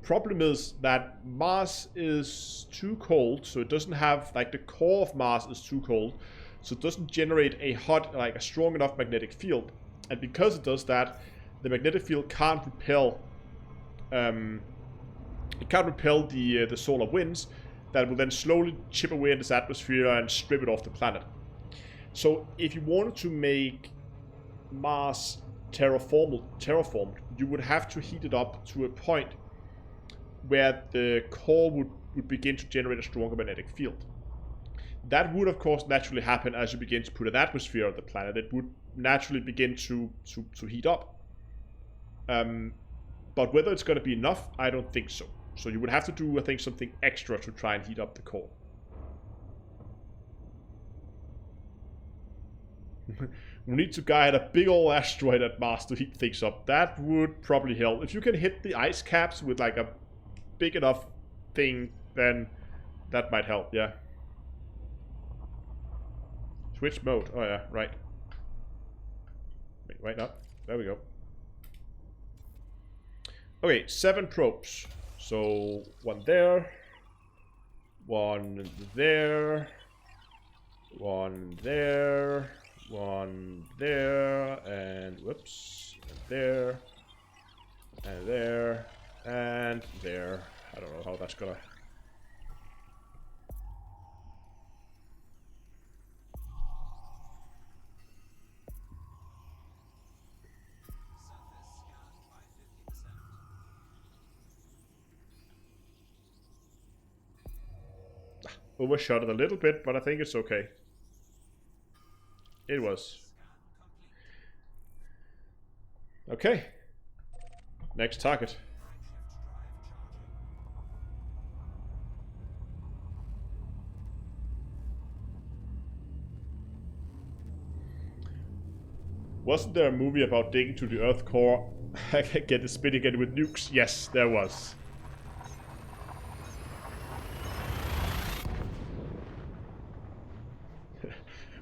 Problem is that Mars is too cold, so it doesn't have, like, the core of Mars is too cold. So it doesn't generate a strong enough magnetic field. And because it does that, the magnetic field can't repel the solar winds that will then slowly chip away in this atmosphere and strip it off the planet. So if you wanted to make Mars terraformed, you would have to heat it up to a point where the core would begin to generate a stronger magnetic field. That would, of course, naturally happen as you begin to put an atmosphere on the planet. It would naturally begin to heat up. But whether it's going to be enough, I don't think so. So you would have to do, I think, something extra to try and heat up the core. We need to guide a big old asteroid at Mars to heat things up. That would probably help. If you can hit the ice caps with like a big enough thing, then that might help, yeah. Switch mode. Oh yeah, right. Wait, right now. There we go. Okay, 7 probes. So one there, one there, one there, one there, and whoops, and there, and there, and there. I don't know how that's gonna. Overshot it a little bit, but I think it's okay. It was. Okay. Next target. Wasn't there a movie about digging to the Earth core? Get it spinning again with nukes? Yes, there was.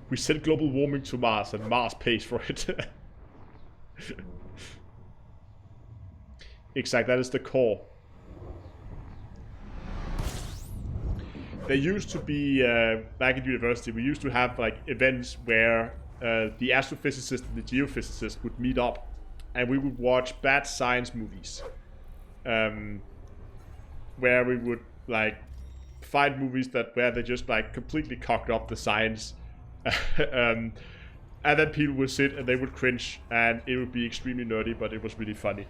We send global warming to Mars and Mars pays for it. Exactly, that is the core. There used to be, back at university, we used to have like events where the astrophysicist and the geophysicist would meet up and we would watch bad science movies. Where we would like find movies where they just like completely cocked up the science. And then people would sit and they would cringe and it would be extremely nerdy, but it was really funny.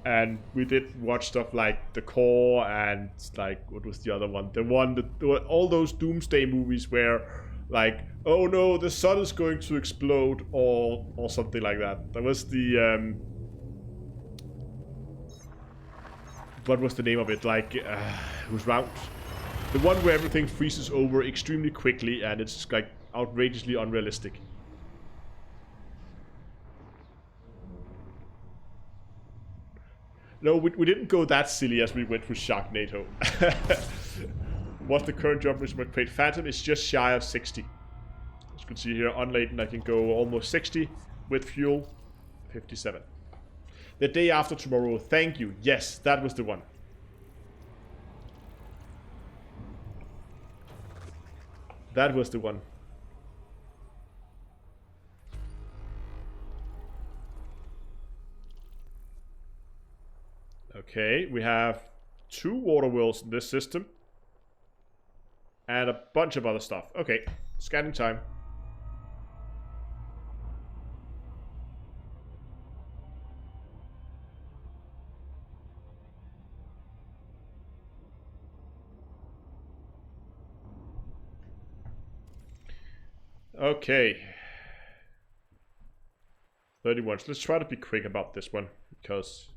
And we did watch stuff like The Core and like, what was the other one? All those doomsday movies where like, oh no, the sun is going to explode or something like that. That was the, what was the name of it? Like, it was round. The one where everything freezes over extremely quickly and it's like outrageously unrealistic. No, we didn't go that silly as we went with Sharknado. What's the current jump mission crate? Phantom is just shy of 60. As you can see here, unladen I can go almost 60. With fuel, 57. The day after tomorrow, thank you. Yes, that was the one. That was the one. Okay, we have 2 water worlds in this system. And a bunch of other stuff. Okay, scanning time. Okay. 31. So let's try to be quick about this one, because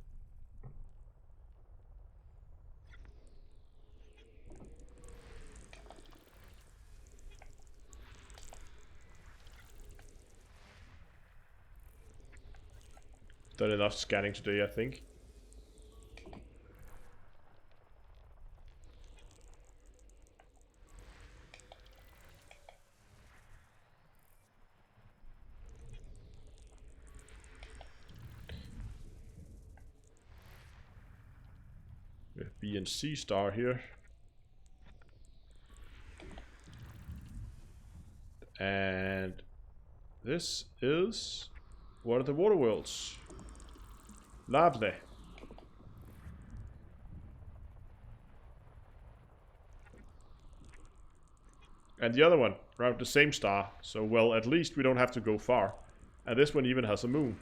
done enough scanning today, I think. We have B and C star here. And this is one of the water worlds. Lovely. And the other one, around the same star. So, well, at least we don't have to go far. And this one even has a moon.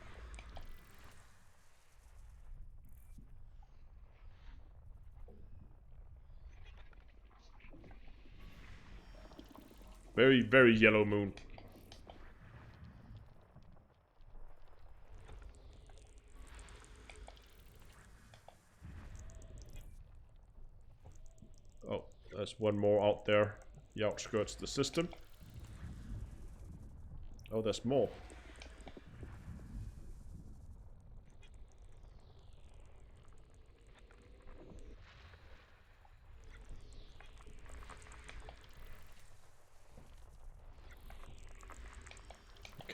Very, very yellow moon. Oh, there's one more out there. The outskirts of the system. Oh, there's more.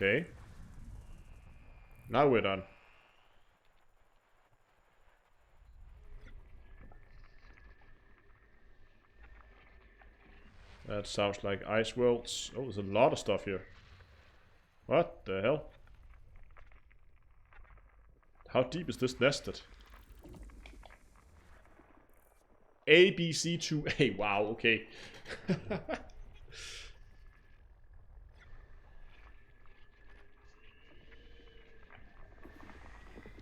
Okay. Now we're done. That sounds like ice worlds. Oh, there's a lot of stuff here. What the hell? How deep is this nested? A, B, C, 2A. Wow, okay.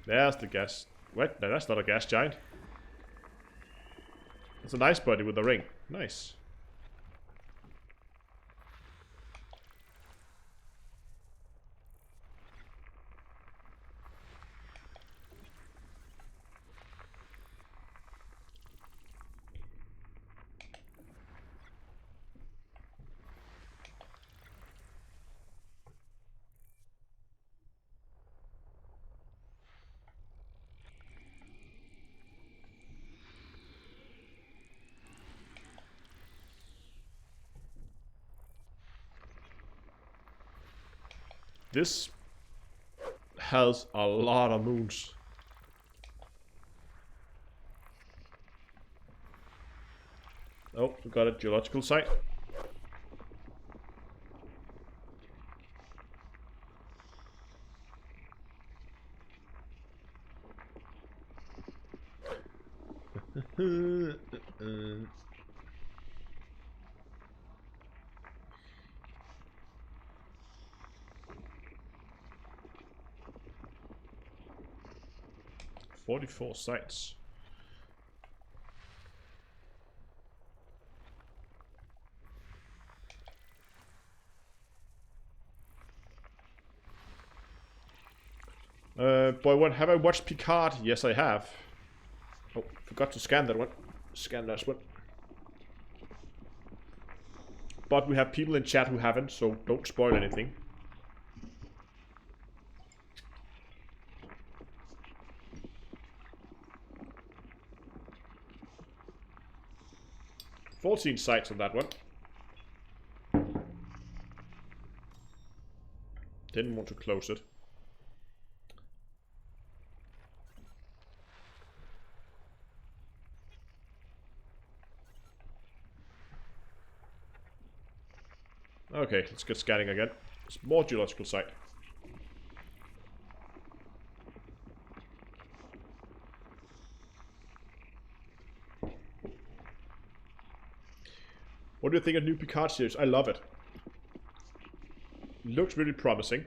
There's the gas. What? No, that's not a gas giant. It's an ice body with a ring. Nice. This has a lot of moons. Oh, we got a geological site. uh. 44 sites. Boy, what have I watched Picard? Yes, I have. Oh, forgot to scan that one. Scan that one. But we have people in chat who haven't, so don't spoil anything. "14 sites on that one. Didn't want to close it. Okay, let's get scanning again. It's more geological site. What do you think of new Picard series? I love it. Looks really promising.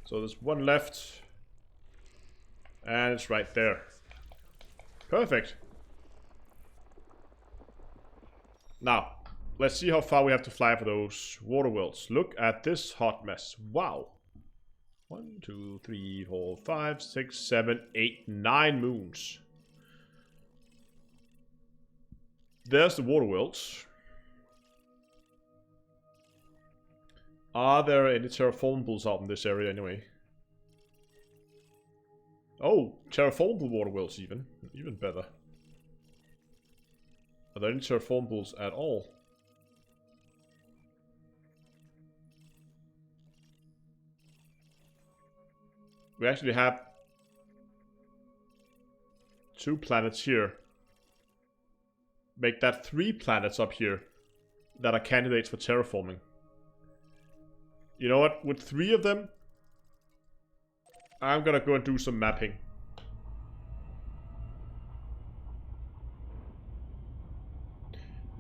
So there's one left. And it's right there. Perfect. Now, let's see how far we have to fly for those water worlds. Look at this hot mess. Wow. 1, 2, 3, 4, 5, 6, 7, 8, 9 moons. There's the water worlds. Are there any terraformables out in this area anyway? Oh, terraformable water worlds even. Even better. Are there any terraformables at all? We actually have 2 planets here. Make that 3 planets up here that are candidates for terraforming. You know what? With 3 of them, I'm gonna go and do some mapping.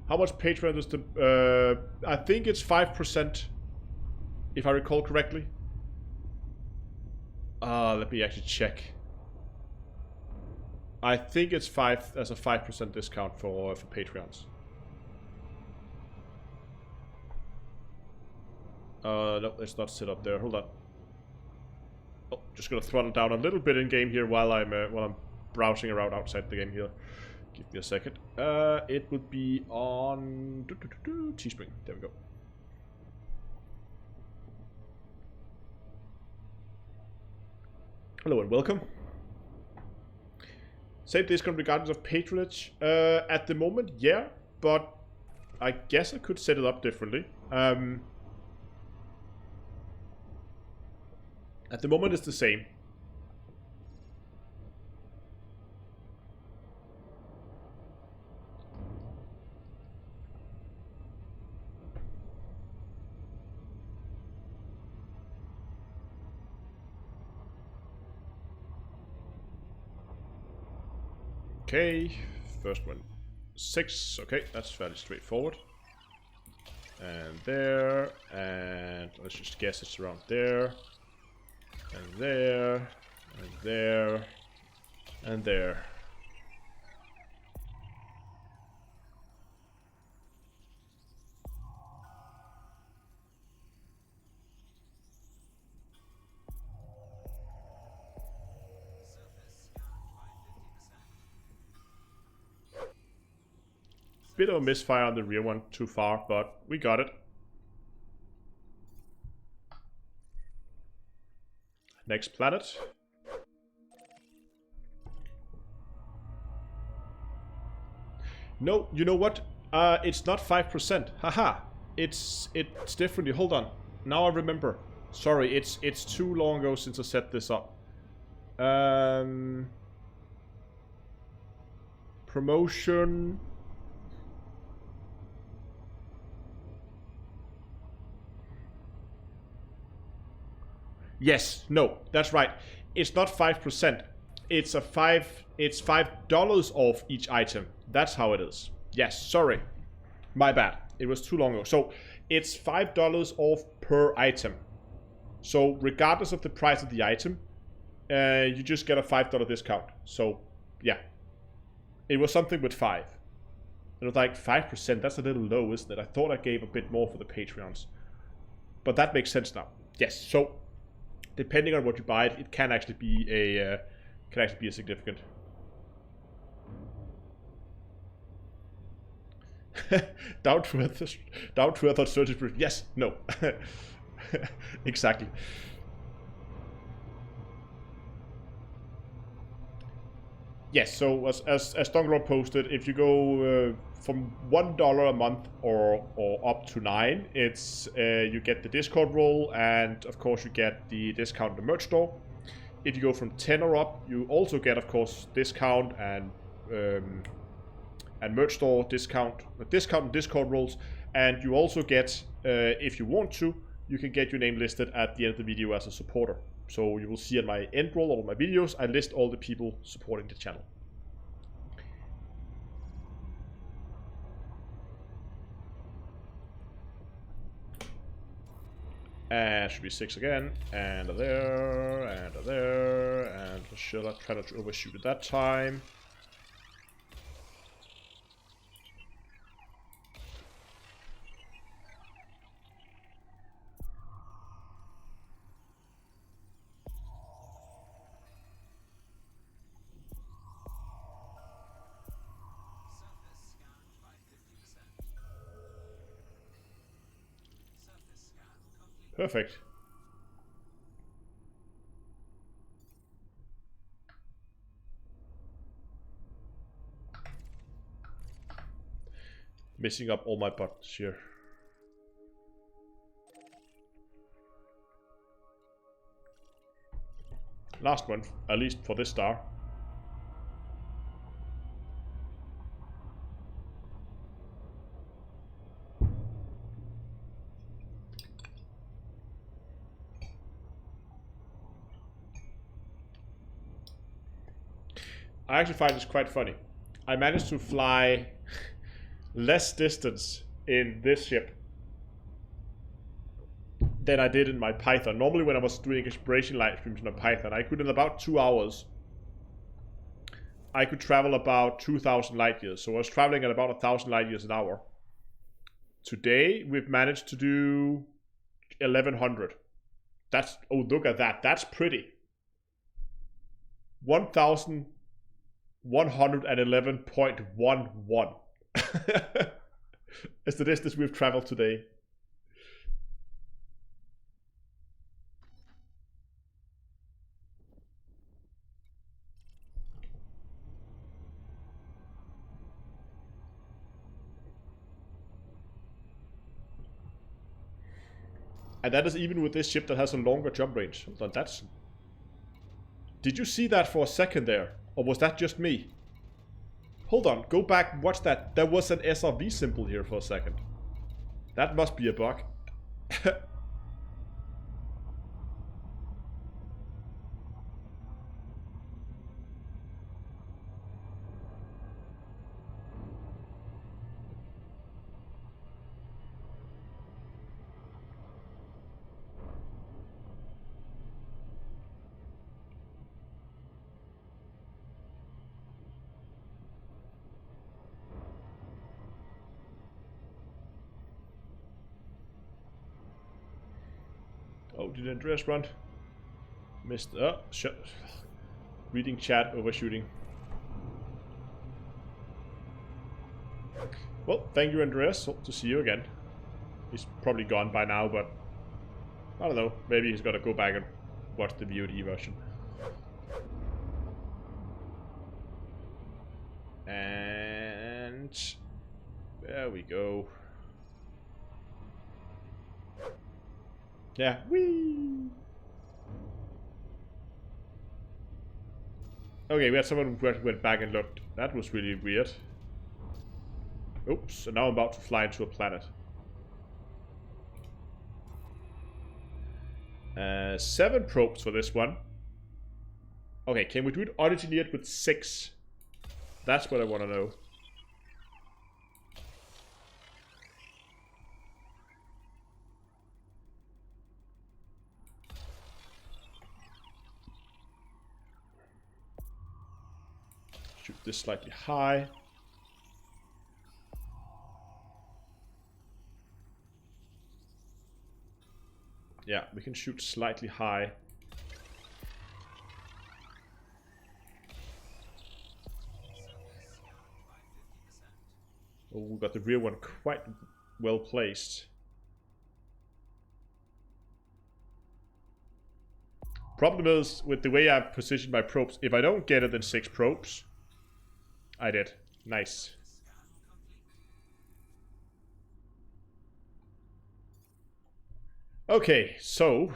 How much Patreon is the... I think it's 5%, if I recall correctly. Let me actually check. I think it's 5 as a 5% discount for Patreons. No, let's not sit up there. Hold on. Oh, just gonna throttle down a little bit in game here while I'm browsing around outside the game here. Give me a second. It would be on Teespring. There we go. Hello and welcome. Same Discord regardless of patronage. At the moment, yeah, but I guess I could set it up differently. At the moment, it's the same. Okay, first one, 6. Okay, that's fairly straightforward. And there, and let's just guess it's around there, and there, and there, and there. Bit of a misfire on the rear one, too far, but we got it. Next planet. No, you know what? It's not 5%. Haha. It's differently. Hold on. Now I remember. Sorry, it's too long ago since I set this up. Promotion. Yes, no, that's right. It's not 5%. It's $5 off each item. That's how it is. Yes, sorry. My bad. It was too long ago. So it's $5 off per item. So regardless of the price of the item, you just get a $5 discount. So yeah. It was something with 5. It was like 5%. That's a little low, isn't it? I thought I gave a bit more for the Patreons. But that makes sense now. Yes, so depending on what you buy, it can actually be a significant. down to earth 30%. Yes, no, exactly. Yes, so as Donglord posted, if you go from $1 a month or up to 9, it's you get the Discord role, and of course you get the discount in the merch store. If you go from 10 or up, you also get, of course, discount and merch store discount and Discord roles, and you also get, if you want to, you can get your name listed at the end of the video as a supporter. So you will see at my end roll of my videos, I list all the people supporting the channel. And should be 6 again, and there, and there, and should I try not to overshoot at that time? Perfect. Messing up all my buttons here. Last one, at least for this star. I actually find this quite funny. I managed to fly less distance in this ship than I did in my Python. Normally when I was doing exploration live streams in my Python, I could in about 2 hours, I could travel about 2,000 light years. So I was traveling at about 1,000 light years an hour. Today we've managed to do 1,100. That's, oh look at that, that's pretty. 1,000 111.11. It's the distance we've traveled today. And that is even with this ship that has a longer jump range. Hold on, that's... Did you see that for a second there? Or was that just me? Hold on, go back and watch that. There was an SRV symbol here for a second. That must be a bug. Oh, did Andreas run? Missed. Oh, reading chat, overshooting. Well, thank you, Andreas. Hope to see you again. He's probably gone by now, but I don't know. Maybe he's got to go back and watch the VOD version. And there we go. Yeah, whee! Okay, we had someone who went back and looked. That was really weird. Oops, and now I'm about to fly into a planet. 7 probes for this one. Okay, can we do it originate with 6? That's what I want to know. Shoot this slightly high. Yeah, we can shoot slightly high. Oh, we got the rear one quite well placed. Problem is, with the way I've positioned my probes, if I don't get it in 6 probes, I did. Nice. Okay, so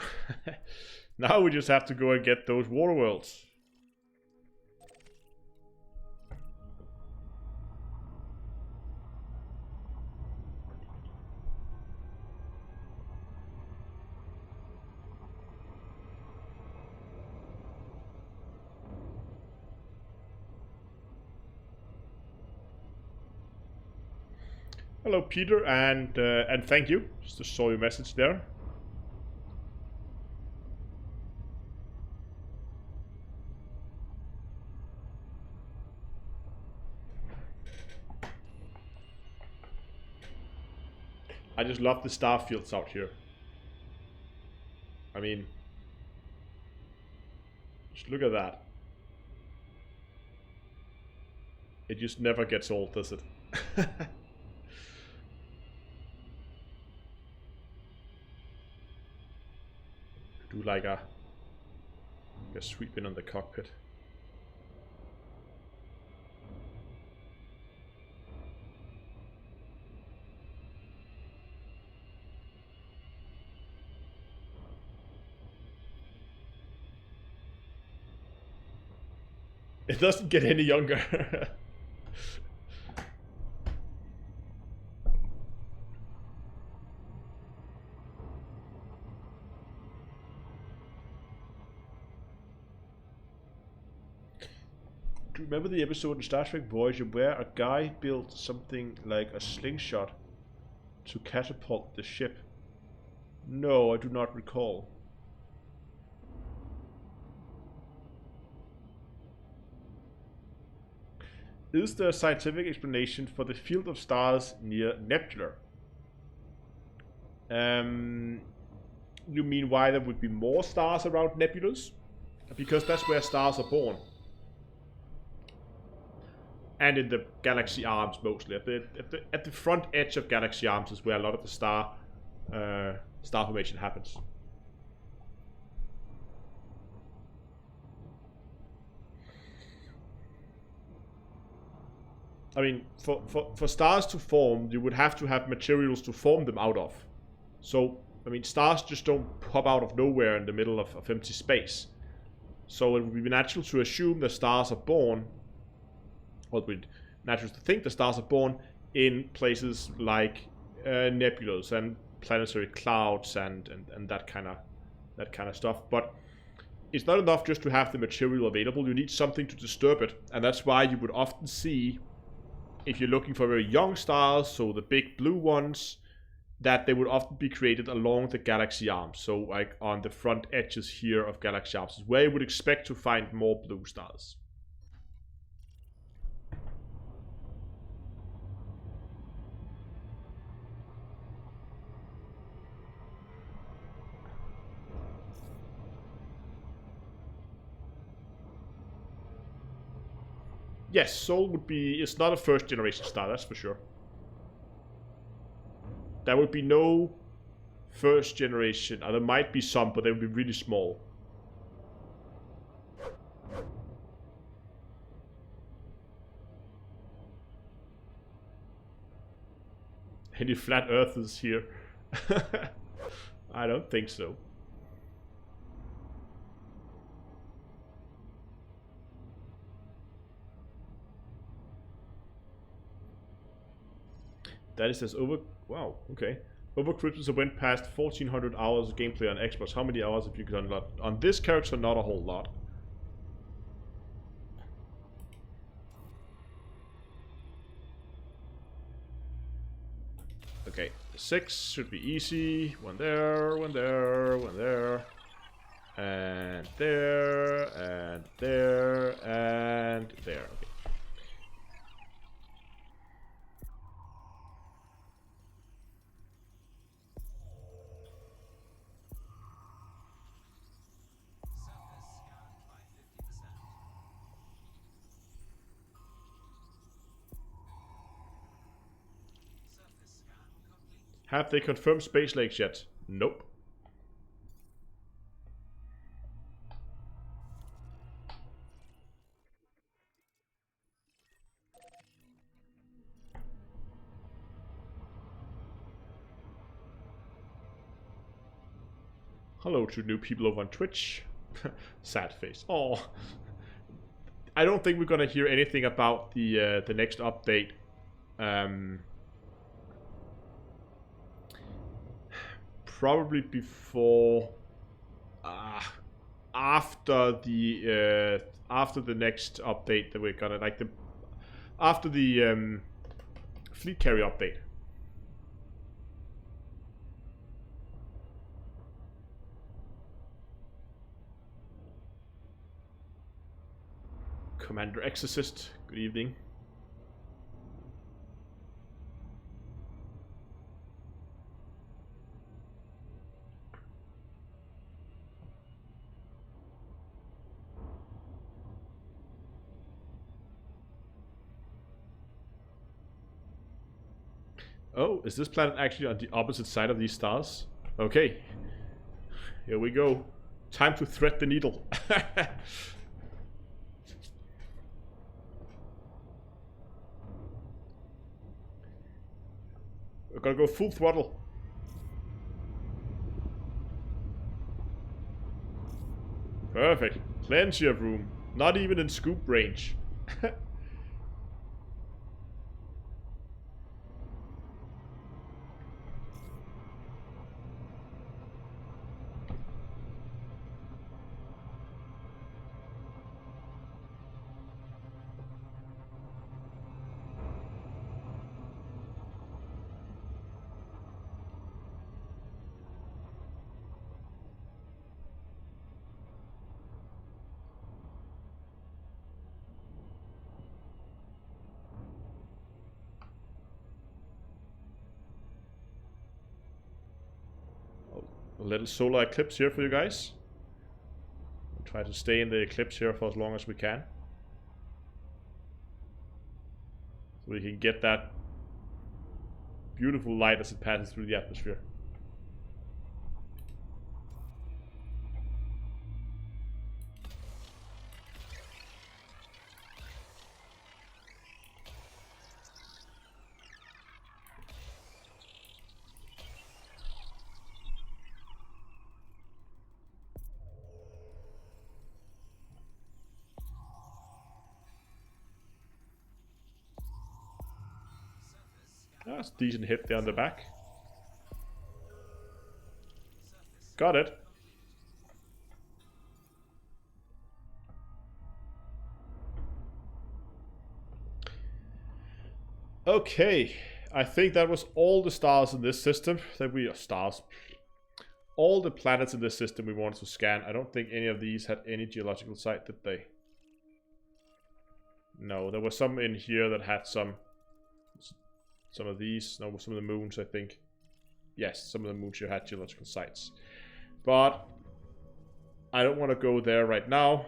now we just have to go and get those water worlds. Hello, Peter, and thank you. Just saw your message there. I just love the star fields out here. I mean, just look at that. It just never gets old, does it? Do like a sweep in on the cockpit. It doesn't get any younger. Do you remember the episode in Star Trek Voyager where a guy built something like a slingshot to catapult the ship? No, I do not recall. Is there a scientific explanation for the field of stars near Nebula? You mean why there would be more stars around nebulas? Because that's where stars are born. and in the galaxy arms mostly. At the front edge of galaxy arms is where a lot of the star formation happens. I mean, for stars to form, you would have to have materials to form them out of. So, I mean, stars just don't pop out of nowhere in the middle of empty space. So it would be natural to assume that stars are born, or it would be natural to think that stars are born in places like nebulas and planetary clouds and that kind of stuff. But it's not enough just to have the material available. You need something to disturb it, and that's why you would often see, if you're looking for very young stars, so the big blue ones, that they would often be created along the galaxy arms. So like on the front edges here of galaxy arms is where you would expect to find more blue stars. Yes, Sol would be... It's not a first generation star, that's for sure. There would be no first generation. There might be some, but they would be really small. Any flat earthers here? I don't think so. That is as over... Wow, okay. Over Christmas I went past 1400 hours of gameplay on Xbox. How many hours have you done? On this character, not a whole lot. Okay, 6 should be easy. One there, one there, one there. And there, and there, and there. Okay. Have they confirmed space lakes yet? Nope. Hello to new people over on Twitch. Sad face. Oh, I don't think we're gonna hear anything about the next update. Probably before, after the next update that we're gonna after the fleet carrier update. Commander Exorcist, good evening. Oh, is this planet actually on the opposite side of these stars? Okay. Here we go. Time to thread the needle. We're gonna go full throttle. Perfect. Plenty of room. Not even in scoop range. A little solar eclipse here for you guys. We'll try to stay in the eclipse here for as long as we can. we can get that beautiful light as it passes through the atmosphere. That's a decent hit there on the back. Got it. Okay, I think that was all the stars in this system that we are stars. All the planets in this system we wanted to scan. I don't think any of these had any geological site, did they? No, there were some in here that had some of these. No, some of the moons, I think. Yes, some of the moons here had geological sites. But I don't want to go there right now.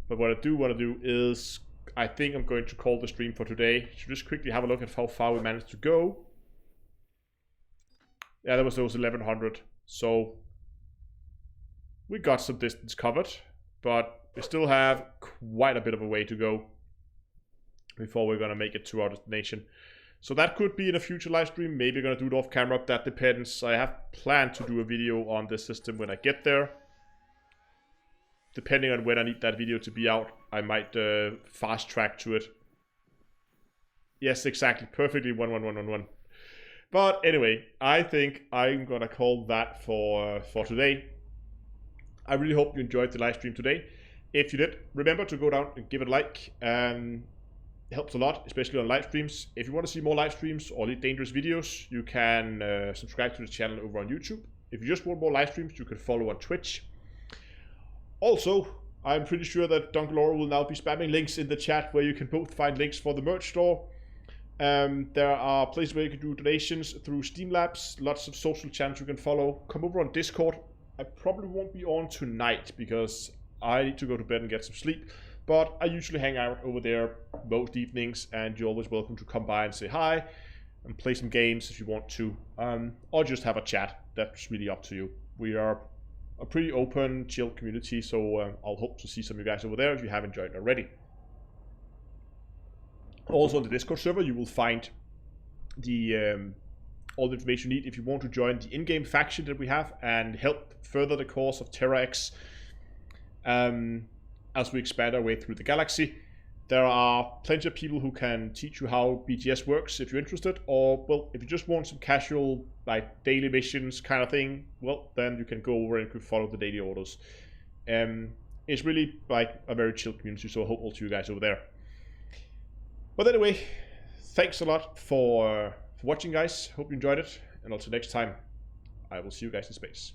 But what I do want to do is, I think I'm going to call the stream for today. So just quickly have a look at how far we managed to go. Yeah, that was those 1100. So we got some distance covered, but we still have quite a bit of a way to go before we're going to make it to our destination. So that could be in a future live stream. Maybe we're going to do it off camera. That depends. I have planned to do a video on this system when I get there. Depending on when I need that video to be out, I might fast track to it. Yes, exactly. Perfectly 11111. But anyway, I think I'm going to call that for today. I really hope you enjoyed the live stream today. If you did, remember to go down and give it a like. It helps a lot, especially on live streams. If you want to see more live streams or dangerous videos, you can subscribe to the channel over on YouTube. If you just want more live streams, you can follow on Twitch. Also, I'm pretty sure that Dunkelora will now be spamming links in the chat where you can both find links for the merch store. There are places where you can do donations through Steam Labs, lots of social channels you can follow. Come over on Discord. I probably won't be on tonight because I need to go to bed and get some sleep. But I usually hang out over there most evenings, and you're always welcome to come by and say hi and play some games if you want to, or just have a chat. That's really up to you. We are a pretty open, chill community, so I'll hope to see some of you guys over there if you haven't joined already. Also on the Discord server, you will find the all the information you need if you want to join the in-game faction that we have and help further the cause of Terra X as we expand our way through the galaxy. There are plenty of people who can teach you how BTS works if you're interested, or, well, if you just want some casual, like, daily missions kind of thing, well, then you can go over and follow the daily orders. It's really, like, a very chill community, so I hope I'll see you guys over there. But anyway, thanks a lot for watching, guys. Hope you enjoyed it, and until next time, I will see you guys in space.